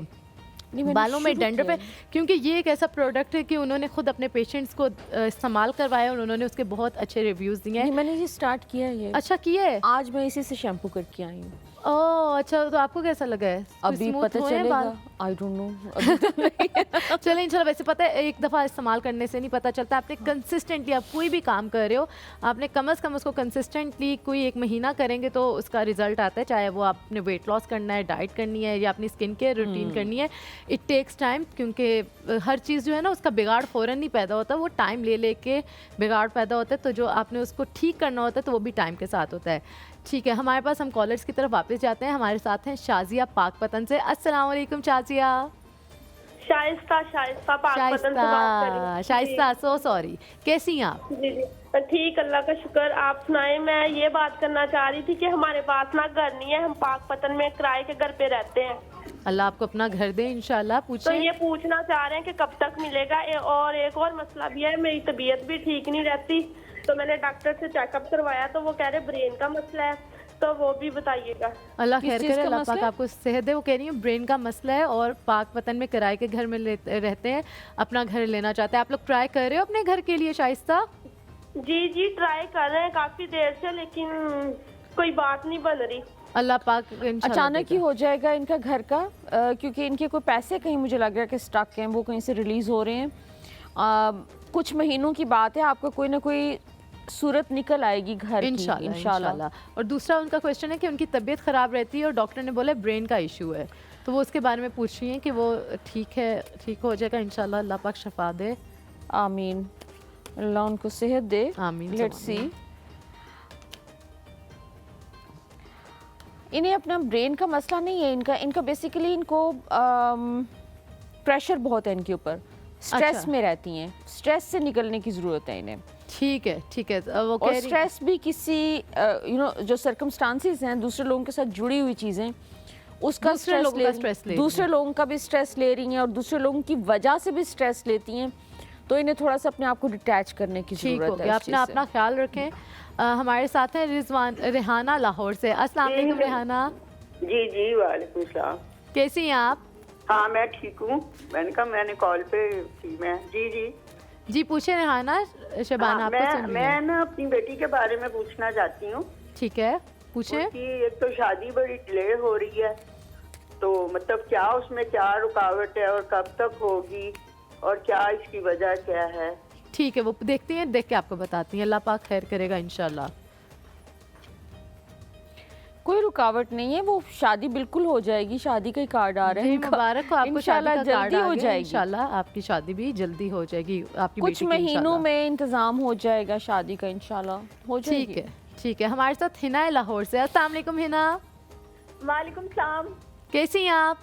बालों में डैंड्रफ है, क्योंकि ये एक ऐसा प्रोडक्ट है कि उन्होंने खुद अपने पेशेंट्स को इस्तेमाल करवाया और उन्होंने उसके बहुत अच्छे रिव्यूज़ दिए हैं। मैंने ये स्टार्ट किया है। अच्छा किया है? आज मैं इसी से शैम्पू करके आई हूँ। ओह अच्छा, तो आपको कैसा लगा है? अभी पता चलेगा, आई डोंट नो। चलें इंशाल्लाह। वैसे पता है, एक दफ़ा इस्तेमाल करने से नहीं पता चलता। आपने कंसिस्टेंटली, आप कोई भी काम कर रहे हो, आपने कम से कम उसको कंसिस्टेंटली कोई 1 महीना करेंगे तो उसका रिजल्ट आता है। चाहे वो आपने वेट लॉस करना है, डाइट करनी है, या अपनी स्किन केयर रूटीन करनी है, इट टेक्स टाइम, क्योंकि हर चीज़ जो है ना उसका बिगाड़ फ़ौरन नहीं पैदा होता, वो टाइम ले के बिगाड़ पैदा होता है। तो जो आपने उसको ठीक करना होता है तो वो भी टाइम के साथ होता है, ठीक है। हमारे पास, हम कॉलर्स की तरफ वापस जाते हैं। हमारे साथ हैं शाजिया पाकपतन से। अस्सलाम वालेकुम शाजिया। शाइस्ता पाकपतन से बात कर रही हूँ। शाइस्ता, सो सॉरी, कैसी हैं आप? जी जी ठीक, अल्लाह का शुक्र। आप सुनाएं। मैं ये बात करना चाह रही थी कि हमारे पास ना घर नहीं है, हम पाकपतन में किराए के घर पे रहते हैं। अल्लाह आपको अपना घर दे इंशाल्लाह। पूछें। तो ये पूछना चाह रहे हैं कि कब तक मिलेगा। और एक और मसला भी है, मेरी तबीयत भी ठीक नहीं रहती, तो मैंने डॉक्टर से चेकअप करवाया तो वो कह रहे ब्रेन का मसला है, तो वो भी बताइएगा। अल्लाह खैर करे, अल्लाह पाक आपको सेहत दे। वो कह रही है ब्रेन का मसला है और पाकपतन में किराए के घर में रहते हैं, अपना घर लेना चाहते हैं। आप लोग ट्राई कर रहे हो अपने घर के लिए शाइस्ता? जी जी ट्राई कर रहे हैं काफी देर से, लेकिन कोई बात नहीं बन रही। अल्लाह पाक अचानक ही हो जाएगा इनका घर का, क्योंकि इनके कोई पैसे कहीं मुझे लग रहा है कि स्टक हैं, वो कहीं से रिलीज हो रहे हैं। कुछ महीनों की बात है, आपको कोई ना कोई सूरत निकल आएगी घर की इंशाल्लाह। और दूसरा उनका क्वेश्चन है कि उनकी तबीयत ख़राब रहती है और डॉक्टर ने बोला ब्रेन का इशू है, तो वो उसके बारे में पूछ रही हैं कि वो ठीक है, ठीक हो जाएगा इंशाल्लाह। अल्लाह पाक शफा दे, आमीन। अल्लाह उनको सेहत दे, आमीन। Let's see. इन्हें अपना ब्रेन का मसला नहीं है, इनका बेसिकली इनको प्रेशर बहुत है इनके ऊपर, स्ट्रेस में रहती हैं, स्ट्रेस से निकलने की ज़रूरत है इन्हें। ठीक है, ठीक है। वो और स्ट्रेस भी किसी जो सर्कमस्टांसिस हैं, दूसरे लोगों के साथ जुड़ी हुई चीज़ें, उसका दूसरे लोगों का भी स्ट्रेस ले रही हैं और दूसरे लोगों की वजह से भी स्ट्रेस लेती हैं, तो इन्हें थोड़ा सा अपने आप को डिटैच करने की ज़रूरत है। अपना ख्याल रखें। हमारे साथ हैं रेहाना लाहौर से। अस्सलाम वालेकुम रेहाना। जी जी वालेकुम सलाम। कैसी हैं आप? हाँ मैं ठीक हूँ। मैंने कॉल पे थी मैं। जी जी जी पूछे रेहाना। शबाना आपको सुन रही है। मैं ना अपनी बेटी के बारे में पूछना चाहती हूँ। ठीक है, पूछे। एक तो शादी बड़ी डिले हो रही है, तो मतलब क्या उसमें क्या रुकावट है और कब तक होगी और क्या इसकी वजह क्या है? ठीक है, वो देखती हैं, देख के आपको बताती हैं। अल्लाह पाक खैर करेगा इंशाल्लाह। कोई रुकावट नहीं है, वो शादी बिल्कुल हो जाएगी। शादी का ही कार्ड आ रहा है। जी मुबारक हो आपको, इंशाल्लाह शादी का कार्ड जल्दी आ हो गया। जाएगी। इंशाल्लाह आपकी शादी भी जल्दी हो जाएगी, आपकी कुछ बेटी की महीनों इंशाल्लाह। में इंतजाम हो जाएगा शादी का, इंशाल्लाह हो जाएगी। ठीक है, ठीक है। हमारे साथ हिना है लाहौर से। अस्सलाम वालेकुम हिना, वालेकुम सलाम। कैसी हैं आप?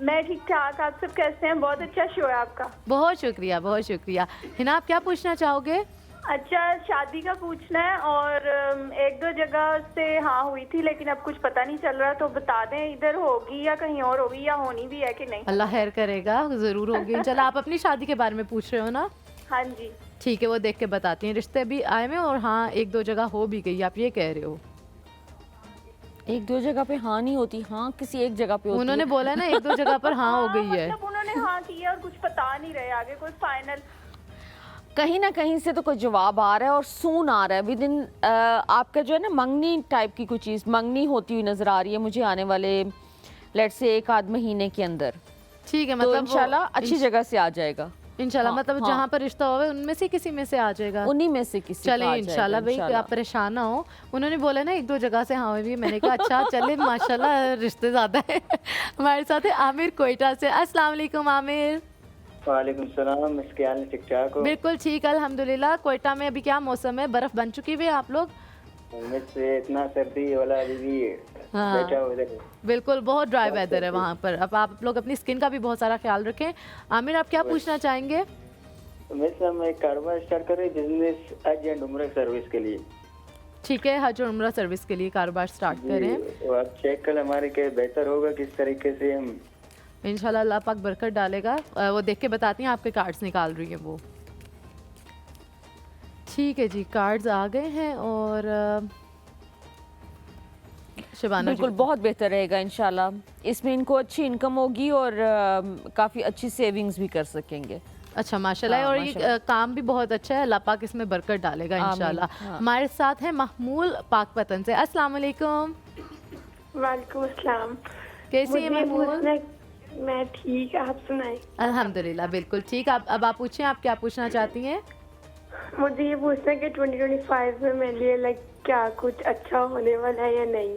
मैं ठीक ठाक, आप सब कैसे हैं? बहुत अच्छा शो है आपका। बहुत शुक्रिया, बहुत शुक्रिया। हिना आप क्या पूछना चाहोगे? अच्छा, शादी का पूछना है और एक दो जगह से हाँ हुई थी, लेकिन अब कुछ पता नहीं चल रहा, तो बता दें इधर होगी या कहीं और होगी या होनी भी है कि नहीं। अल्लाह खैर करेगा, ज़रूर होगी। चलो आप अपनी शादी के बारे में पूछ रहे हो ना? हाँ जी। ठीक है, वो देख के बताती हैं। रिश्ते भी आए हुए और हाँ एक दो जगह हो भी गई, आप ये कह रहे हो? एक दो जगह पे हाँ नहीं होती, हाँ किसी एक जगह पे होती उन्होंने है। बोला ना एक दो जगह पर हाँ हो गई है। मतलब उन्होंने हाँ किया और कुछ पता नहीं रहे आगे कोई फाइनल। कहीं ना कहीं से तो कोई जवाब आ रहा है और सून आ रहा है। विद इन आपका जो है ना मंगनी टाइप की कुछ चीज़ मंगनी होती हुई नजर आ रही है मुझे आने वाले लेट से 1 आध महीने के अंदर। ठीक है, तो मतलब इंशाल्लाह अच्छी जगह से आ जाएगा इंशाल्लाह। हाँ, मतलब हाँ। जहाँ पर रिश्ता होगा उनमें से किसी में से आ जाएगा, उन्हीं में से किसी चले का आ जाएगा, इंशाल्लाह। भाई इंशाल्लाह। आप परेशान ना हो, उन्होंने बोला ना एक दो जगह से हाँ हुई। मैंने कहा अच्छा चले, माशाल्लाह रिश्ते ज़्यादा है। हमारे साथ है आमिर कोयटा से। अस्सलाम वालेकुम आमिर। वालेकुम सलाम, इसके हाल ठीक ठाक हो? बिल्कुल ठीक अल्हम्दुलिल्लाह। कोयटा में अभी क्या मौसम है? बर्फ़ बन चुकी हुई है आप लोग? में से इतना सर्दी वाला अभी भी हाँ। बैठा हो इधर। बिल्कुल बहुत ड्राई वेदर है वहाँ पर। अब आप लोग अपनी स्किन का भी बहुत सारा ख्याल रखें। आमिर आप क्या पूछना चाहेंगे? मैं कारोबार स्टार्ट कर रही बिजनेस हज एंड उम्रा सर्विस के लिए। ठीक है, हज और उम्रा सर्विस के लिए कारोबार स्टार्ट करें। तो आप चेक कर हमारे के बेहतर होगा किस तरीके से हम इंशाल्लाह अल्लाह पाक बरकत डालेगा। वो देख के बताती हैं, आपके कार्ड्स निकाल रही हैं वो। ठीक है जी, कार्ड्स आ गए हैं और शबाना बिल्कुल बहुत बेहतर रहेगा इंशाल्लाह। इसमें इनको अच्छी इनकम होगी और काफ़ी अच्छी सेविंग्स भी कर सकेंगे। अच्छा माशाल्लाह। हाँ, और माशाल्लाह। ये काम भी बहुत अच्छा है, अल्लाह पाक इसमें बरकत डालेगा आमीन, इंशाल्लाह। हाँ। हमारे साथ है महमूल पाकपतन से। अस्सलाम वालेकुम। वालेकुम अस्सलाम। कैसी है महमूल? मैं ठीक, आप सुनाए? अल्हम्दुलिल्लाह बिल्कुल ठीक। अब आप पूछें, आप क्या पूछना चाहती हैं? मुझे ये पूछना है कि 2025 में मेरे लिए लाइक क्या कुछ अच्छा होने वाला है या नहीं।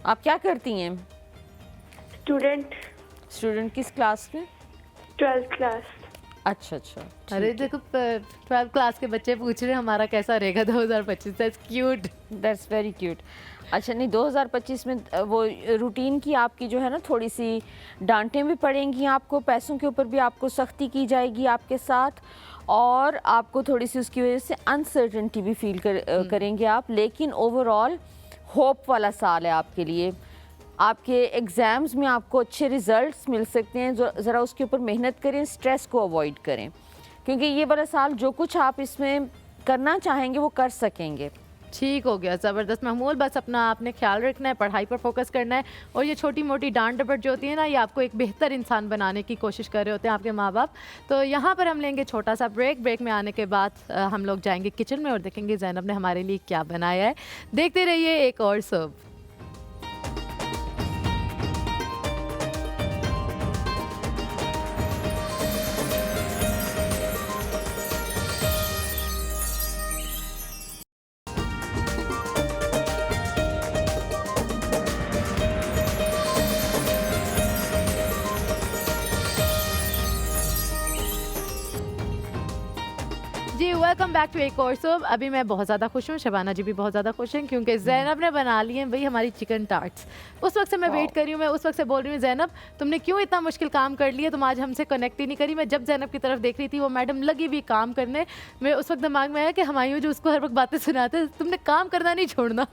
आप क्या करती हैं? स्टूडेंट। स्टूडेंट किस क्लास में? 12th class. अच्छा अच्छा। अरे देखो 12th क्लास के बच्चे पूछ रहे हैं हमारा कैसा रहेगा 2025। That's cute, that's very cute. अच्छा नहीं, 2025 में वो रूटीन की आपकी जो है ना थोड़ी सी डांटें भी पड़ेंगी आपको, पैसों के ऊपर भी आपको सख्ती की जाएगी आपके साथ, और आपको थोड़ी सी उसकी वजह से अनसर्टेनिटी भी फील करेंगे आप। लेकिन ओवरऑल होप वाला साल है आपके लिए। आपके एग्ज़ाम्स में आपको अच्छे रिजल्ट्स मिल सकते हैं। ज़रा उसके ऊपर मेहनत करें, स्ट्रेस को अवॉइड करें, क्योंकि ये वाला साल जो कुछ आप इसमें करना चाहेंगे वो कर सकेंगे। ठीक हो गया, ज़बरदस्त महमूल। बस अपना आपने ख्याल रखना है, पढ़ाई पर फोकस करना है, और ये छोटी मोटी डांट डपट जो होती है ना, ये आपको एक बेहतर इंसान बनाने की कोशिश कर रहे होते हैं आपके माँ बाप। तो यहाँ पर हम लेंगे छोटा सा ब्रेक। ब्रेक में आने के बाद हम लोग जाएंगे किचन में और देखेंगे ज़ैनब ने हमारे लिए क्या बनाया है। देखते रहिए एक और सब। जी वेलकम बैक टू एक और सोब। अभी मैं बहुत ज़्यादा खुश हूँ, शबाना जी भी बहुत ज़्यादा खुश हैं, क्योंकि ज़ैनब ने बना ली हैं वही हमारी चिकन टार्ट्स। उस वक्त से मैं वेट कर रही हूँ, मैं उस वक्त से बोल रही हूँ ज़ैनब तुमने क्यों इतना मुश्किल काम कर लिया, तुम आज हमसे कनेक्ट ही नहीं करी। मैं जब ज़ैनब की तरफ देख रही थी वो मैडम लगी भी काम करने, मैं उस वक्त दिमाग में आया कि हमायूं जो उसको हर वक्त बातें सुनाते तुमने काम करना नहीं छोड़ना।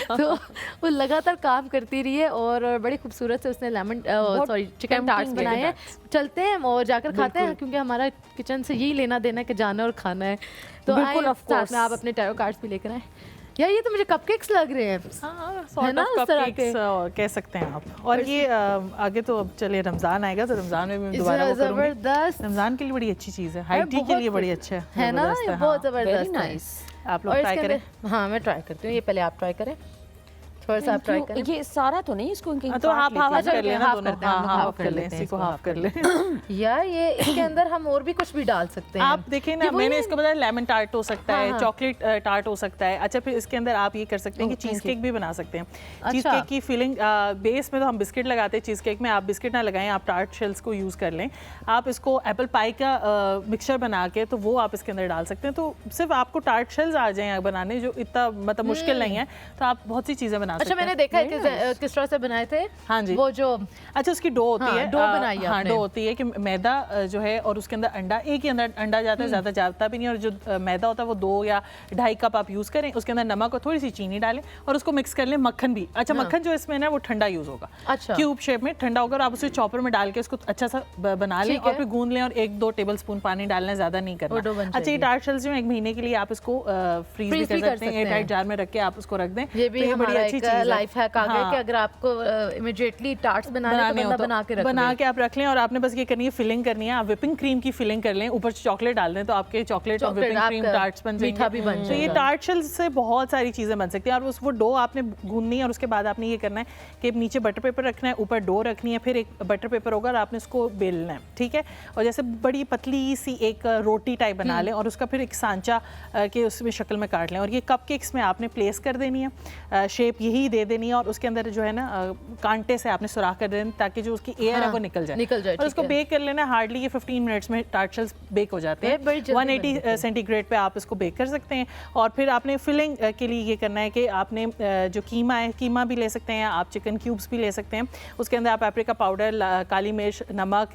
तो वो लगातार काम करती रही है और बड़ी खूबसूरत से उसने लेमन सॉरी चिकन टार्ट्स बनाए हैं। चलते हैं और जाकर खाते हैं, क्योंकि हमारा किचन से यही लेना देना कि जाना और खाना है। तो बिल्कुल, आए of साथ course। में आप अपने टैरो कार्ड्स भी लेकर आए। यार ये तो मुझे कपकेक्स लग रहे हैं। हाँ, है sort ना, of उस तरह cupcakes, कह सकते हैं आप। और ये आगे तो अब चले रमज़ान आएगा, तो रमज़ान में भी दोबारा वो करूँगी। जबरदस्त, रमज़ान के लिए बड़ी अच्छी चीज़ है, हाई टी के लिए बड़ी अच्छा है ना, जबरदस्त ये है, बहुत हाँ। जबरदस्त है। नाइस। आप लोग और ट्राई इसके करें। अंदर- हाँ मैं ट्राई करती हूँ, ये पहले आप ट्राई करें। थोड़ा सा आप ट्राई करें। ये सारा तो नहीं, इसको तो हाफ हाफ कर लेना हाफ दोनों। करते हैं, हम लोग हाँ हाफ हाफ कर कर लें, लेते हैं इसी को इसको, हाफ कर लें। यार ये इसके अंदर हम और भी कुछ भी डाल सकते हैं। आप देखिए ना, मैंने इसको बताया लेमन टार्ट हो सकता है, हाँ। चॉकलेट टार्ट हो सकता है। अच्छा, फिर इसके अंदर आप ये कर सकते हैं कि चीज़ केक भी बना सकते हैं। चीज़ केक की फिलिंग बेस में तो हम बिस्किट लगाते हैं चीज़ केक में, आप बिस्किट ना लगाएं, आप टार्ट शेल्स को यूज़ कर लें। आप इसको एप्पल पाई का मिक्सचर बना के तो वो आप इसके अंदर डाल सकते हैं, तो सिर्फ आपको टार्ट शेल्स आ जाएं बनाने, जो इतना मतलब मुश्किल नहीं है, तो आप बहुत सी चीज़ें बना सकते हैं। अच्छा, मैंने देखा है कि किस तरह से बनाए थे। हाँ जी, वो जो अच्छा उसकी डो होती है, डो बनाई है हाँ आपने। डो होती है कि मैदा जो है और उसके अंदर अंडा, एक ही अंदर अंडा जाता है, ज़्यादा जाता भी नहीं, और जो मैदा होता है वो 2 या 2.5 कप आप यूज़ करें, उसके अंदर नमक और थोड़ी सी चीनी डालें और उसको मिक्स कर लें। मक्खन भी, अच्छा मक्खन जो इसमें ना वो ठंडा यूज़ होगा, अच्छा क्यूब शेप में ठंडा होगा, और आप उसे चॉपर में डाल के उसको अच्छा सा बना लें और फिर गूंद लें, और 1-2 टेबलस्पून पानी डालना है, ज़्यादा नहीं करना। अच्छा, ये टार्ट शेल्स जो 1 महीने के लिए आप इसको फ्रीज भी कर सकते हैं, एयरटाइट जार में रख के आप उसको रख दें। ये भी बड़ी अच्छी चीज़ है, लाइफ हैक आ गया कि अगर आपको इमीडिएटली टार्ट्स बनाने हो तो बना के आप रख लें, और आपने बस ये करनी है, फिलिंग करनी है। आप व्हिपिंग क्रीम की फिलिंग कर लें, ऊपर से चॉकलेट डाल दें, तो आपके चॉकलेट और व्हिपिंग क्रीम टार्ट्स बन जाएंगे। तो ये टार्ट शेल्स से बहुत सारी चीज़ें बन सकती हैं। और वो डो आपने गूंदनी है, और उसके बाद आपने ये करना है कि नीचे बटर पेपर रखना है, ऊपर डो रखनी है, फिर एक बटर पेपर होगा और आपने उसको बेलना है, ठीक है। और जैसे बड़ी पतली सी एक रोटी टाइप बना लें, और उसका फिर एक सांचा के उसमें शक्ल में काट लें, और ये कपकेक्स में आपने प्लेस कर देनी है, शेप यही दे देनी है, और उसके अंदर जो है ना कांटे से आपने सुराख कर देनी, ताकि जो उसकी एयर है वो निकल जाए। और उसको बेक कर लेना, हार्डली ये 15 मिनट्स में टार्ट शेल्स बेक हो जाते हैं। 180 सेंटीग्रेड पे आप इसको बेक कर सकते हैं। और फिर आपने फिलिंग के लिए ये करना है कि आपने जो कीमा है, कीमा भी ले सकते हैं आप, चिकन क्यूब्स भी ले सकते हैं, उसके अंदर आप पेपरिका पाउडर, काली मिर्च, नमक,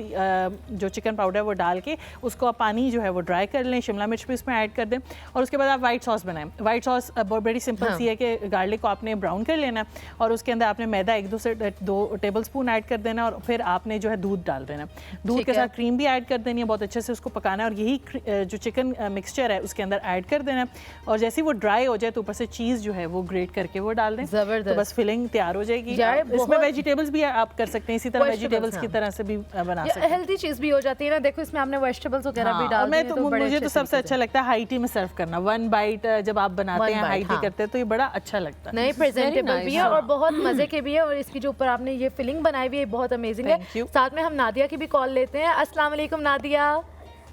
जो चिकन पाउडर वो डाल के उसको आप पानी जो है वो ड्राई कर लें, शिमला मिर्च भी इसमें ऐड कर दें, और उसके बाद आप वाइट सॉस बनाएं। वाइट सॉस बड़ी सिंपल सी है कि गार्लिक को आपने ब्राउन कर लेना, और उसके अंदर आपने मैदा 1-2 टेबलस्पून ऐड कर देना, और फिर आपने जो है दूध डाल देना, दूध के साथ क्रीम भी ऐड कर देनी है, बहुत अच्छे से उसको पकाना है, और यही जो चिकन मिक्सचर है उसके अंदर ऐड कर देना, और जैसे ही वो ड्राई हो जाए तो ऊपर से चीज़ जो है वो ग्रेट करके वो डाल दें, तो बस फिलिंग तैयार हो जाएगी। इसमें वेजिटेबल्स भी आप कर सकते हैं, इसी तरह वेजिटेबल्स की तरह से भी बना सकते हैं, हेल्दी चीज़ भी हो जाती है ना। देखो इसमें आपने वेजिटेबल्स वगैरह भी डाल दिए, तो मुझे तो सबसे अच्छा लगता है हाई टी में सर्व करना, 1 बाइट जब आप बनाते हैं, हाई टी करते हैं, तो ये बड़ा अच्छा लगता है। नहीं, प्रेजेंटेबल भी है और बहुत मजे के भी है, और इसकी जो ऊपर आपने ये फिलिंग बनाई हुई है बहुत अमेजिंग है। साथ में हम नादिया की भी कॉल लेते हैं। अस्सलाम वालेकुम नादिया।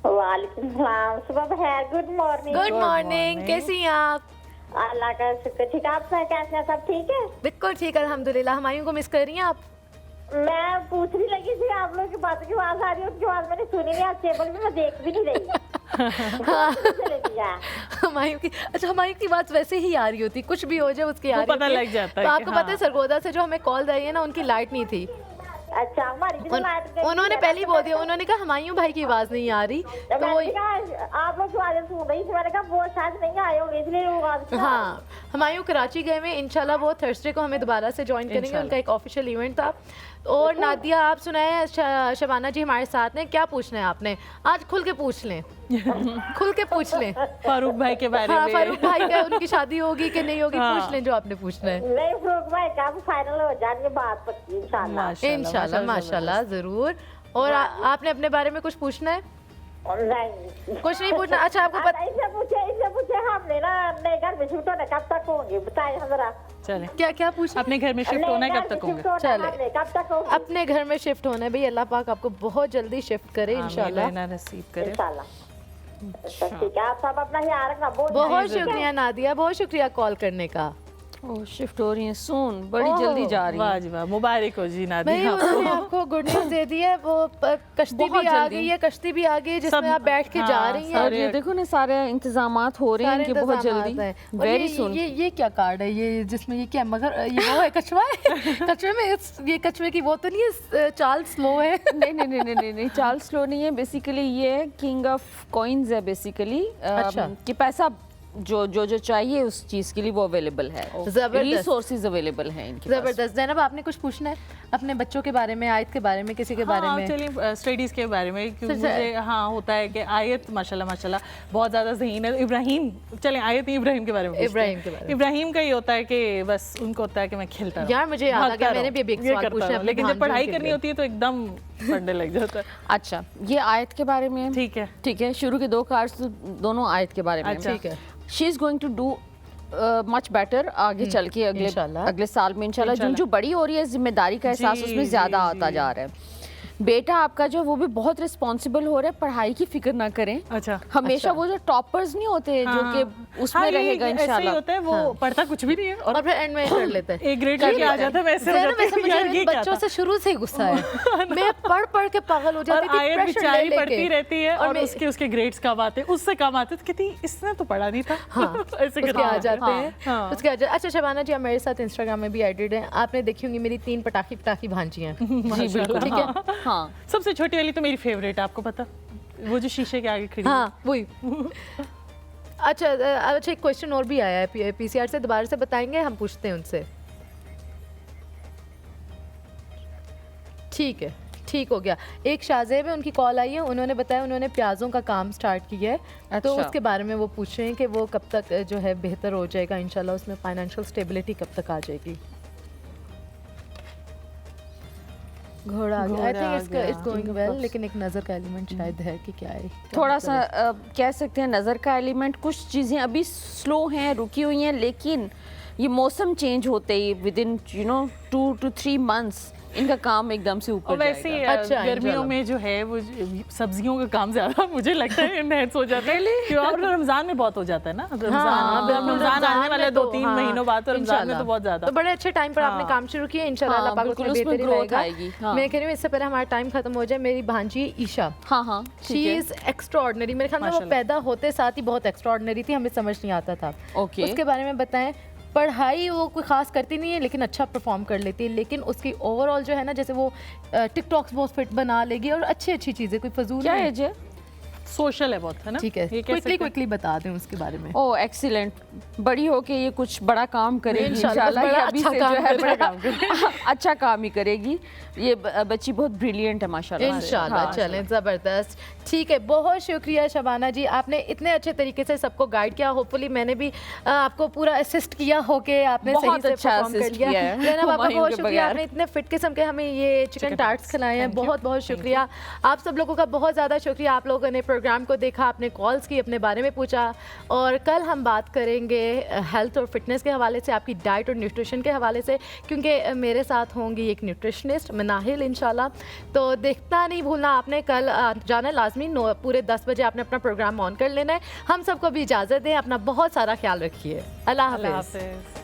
वालेकुम सलाम, सुबह है, गुड मॉर्निंग। गुड मॉर्निंग, कैसी हैं आप? अल्लाह का शुक्र, ठीक। आप कैसे हैं? सब ठीक है? बिल्कुल ठीक, अल्हम्दुलिल्लाह। हमायूं को मिस कर रही हैं आप? मैं पूछ रही लगी थी, आप लोगों की बातों की आवाज आ रही है, उनकी आवाज मैंने सुनी नहीं, आज टेबल में मैं देख भी नहीं रही। हमायूं की, अच्छा हमायूं की बात वैसे ही आ रही होती, कुछ भी हो जाए उसकी आ रही पता लग जाता है। तो आपको पता है सरगोदा से जो हमें कॉल आई है ना, उनकी लाइट नहीं थी। अच्छा, हमारी उन्होंने पहले ही बोल दिया, उन्होंने कहा हमायूं भाई की आवाज नहीं आ रही, तो वो आप लोग आवाज सुन रही थी, मैंने कहा वो शायद नहीं आए होंगे इसलिए वो आवाज। हाँ, हमायूं कराची गए में, इंशाल्लाह वो थर्सडे को हमें दोबारा से ज्वाइन करेंगे, उनका एक ऑफिशियल इवेंट था। और नादिया आप सुनाए, शबाना जी हमारे साथ हैं, क्या पूछना है आपने? आज खुल के पूछ लें, खुल के पूछ लें फारूक भाई के बारे में। फारूक भाई का, उनकी शादी होगी कि नहीं होगी, पूछ लें जो आपने पूछना है। नहीं, फारूक भाई का फाइनल हो जाए बात पक्की, इंशाल्लाह इंशाल्लाह, माशाल्लाह, जरूर। और आपने अपने बारे में कुछ पूछना है? कुछ नहीं पूछना। अच्छा, आपको पता, इससे पूछे हमने ना नए घर में शिफ्ट होने कब तक होंगे, बताइए जरा। चले, क्या पूछना? अपने घर में शिफ्ट होना है कब तक होंगे? चले, कब तक होंगे? अपने घर में शिफ्ट होना है भाई, अल्लाह पाक आपको बहुत जल्दी शिफ्ट करे इंशाल्लाह, नसीब करे इंशाल्लाह। ठीक है, आप सब अपना ख्याल रखना। बहुत शुक्रिया नादिया, बहुत शुक्रिया कॉल करने का। शिफ्ट हो रही है सून, बड़ी जल्दी जा रही है। वाह जी वाह, मुबारक हो जी नादिया। उन्होंने आपको गुड न्यूज़ दे दी है, वो कश्ती भी आ गई है, कश्ती भी आ गई है जिसमें आप बैठ के जा रही हैं। और ये देखो ना, सारे इंतजामात हो रहे हैं इनके बहुत जल्दी, वेरी सून। ये क्या कार्ड है ये, जिसमें ये क्या, मगर ये वो है, कछुआ है? कछुए में ये कछुए की वो तो नहीं है, चाल स्लो है? नहीं, चाल स्लो नहीं है। बेसिकली ये किंग ऑफ कॉइन्स है बेसिकली, कि पैसा जो चाहिए उस चीज के लिए वो अवेलेबल है, रिसोर्सेज अवेलेबल हैं इनके पास। जबरदस्त। ज़ैनब, आपने कुछ पूछना है अपने बच्चों के बारे में, आयत के बारे में, किसी के बारे में? चलिए, स्टडीज़ के बारे में, क्योंकि मुझे होता है कि आयत माशाल्लाह बहुत ज़्यादा ज़हीन है। इब्राहिम, चलें आयत नहीं, इब्राहिम के बारे में। इब्राहिम का ही होता है कि बस उनको होता है कि मैं खेलता यार, मुझे याद आ गया, मैंने भी एक सवाल पूछा है, लेकिन जब पढ़ाई करनी होती है तो एकदम पढ़ने लग जाता है। अच्छा, ये आयत के बारे में, ठीक है। शुरू के 2 कार्ड्स दोनों आयत के बारे में। ठीक है। She is going to do much better आगे चल के अगले साल में इंशाल्लाह। जो बड़ी हो रही है जिम्मेदारी का एहसास उसमें ज़्यादा आता जा रहा है। बेटा आपका जो वो भी बहुत रिस्पॉन्सिबल हो रहा है, पढ़ाई की फिक्र ना करें। अच्छा, हमेशा वो जो टॉपर्स नहीं होते जो कि उसमें रहेगा इंशाल्लाह। होता है वो पढ़ता कुछ भी नहीं है और फिर एंड में कर लेते हैं, एक ग्रेड लेके आ जाता है। मुझे बच्चों से शुरू से ही गुस्सा है, मैं पढ़ पढ़ के पागल हो जाती थी, बेचारी पढ़ती रहती है और उसके ग्रेड्स कम आते, उससे कम आते, तो कहती इसने तो पढ़ा नहीं था। ऐसे करके आ जाते हैं उसके। अच्छा शबाना जी, आप मेरे साथ इंस्टाग्राम में भी एडिड हैं, आपने देखी होंगी मेरी 3 पटाखी भांजियां। जी बिल्कुल, ठीक है। हाँ, सबसे छोटी वाली तो मेरी फेवरेट है, आपको पता, वो जो शीशे के आगे खड़ी। हाँ वही। अच्छा, एक क्वेश्चन और भी आया है पीसीआर से, दोबारा से बताएंगे, हम पूछते हैं उनसे। ठीक है, ठीक हो गया। एक शाहजेब है, उनकी कॉल आई है, उन्होंने बताया उन्होंने प्याज़ों का काम स्टार्ट किया है। अच्छा। तो उसके बारे में वो पूछ रहे हैं कि वो कब तक जो है बेहतर हो जाएगा इंशाल्लाह, उसमें फाइनेंशियल स्टेबिलिटी कब तक आ जाएगी। घोड़ा आ गया, I think it's going well, लेकिन एक नज़र का एलिमेंट शायद है कि क्या है, थोड़ा सा कह सकते हैं नज़र का एलिमेंट। कुछ चीज़ें अभी स्लो हैं, रुकी हुई हैं, लेकिन ये मौसम चेंज होते ही विद इन 2 to 3 months इनका काम एकदम से ऊपर जाएगा। वैसे अच्छा, गर्मियों में जो है वो सब्जियों का काम ज्यादा मुझे लगता है इनहेंस हो जाता है, और रमजान में बहुत हो जाता है ना। रमजान आने वाले 2-3 महीनों बाद, तो रमजान में तो बहुत ज्यादा। तो बड़े अच्छे टाइम पर आपने काम शुरू किया, इंशाल्लाह अल्लाह पाक उसमें बेहतरी लाएगा। मैं कह रही हूँ इससे पहले हमारा टाइम खत्म हो जाए, मेरी भांजी ईशा, हाँ शी इज एक्स्ट्राऑर्डिनरी। मेरे ख्याल में वो पैदा होते साथ ही बहुत एक्स्ट्राऑर्डिनरी थी, हमें समझ नहीं आता था। उसके बारे में बताएं। पढ़ाई वो कोई ख़ास करती नहीं है, लेकिन अच्छा परफॉर्म कर लेती है, लेकिन उसकी ओवरऑल जो है ना, जैसे वो टिकटॉक्स बहुत फिट बना लेगी और अच्छी चीज़ें, कोई फजूल क्या एज है, सोशल है बहुत, है ना। ठीक है, क्विकली बता दें उसके बारे में। ओह एक्सीलेंट, बड़ी हो के ये कुछ बड़ा काम करेगी इंशाल्लाह। ये अभी से जो है बड़ा अच्छा काम ही करेगी। ये बच्ची बहुत ब्रिलियंट है माशाल्लाह इंशाल्लाह। चलें, ज़बरदस्त, ठीक है। बहुत शुक्रिया शबाना जी, आपने इतने अच्छे तरीके से सबको गाइड किया। होपफुली मैंने भी आपको पूरा असिस्ट किया हो के आपने सही से परफॉर्म कर लिया। जैनब आपका बहुत शुक्रिया, आपने इतने फिट किस्म के हमें ये चिकन टार्ट्स खिलाए हैं, बहुत बहुत शुक्रिया। आप सब लोगों का बहुत ज़्यादा शुक्रिया, आप लोगों ने प्रोग्राम को देखा, आपने कॉल्स की, अपने बारे में पूछा। और कल हम बात करेंगे हेल्थ और फिटनेस के हवाले से, आपकी डाइट और न्यूट्रिशन के हवाले से, क्योंकि मेरे साथ होंगी एक न्यूट्रिशनिस्ट मनाहिल इंशाल्लाह। तो देखना नहीं भूलना आपने, कल जाना लाजमी, पूरे 10 बजे आपने अपना प्रोग्राम ऑन कर लेना है। हम सबको भी इजाज़त दें, अपना बहुत सारा ख्याल रखिए। अल्लाह हाफ़िज़।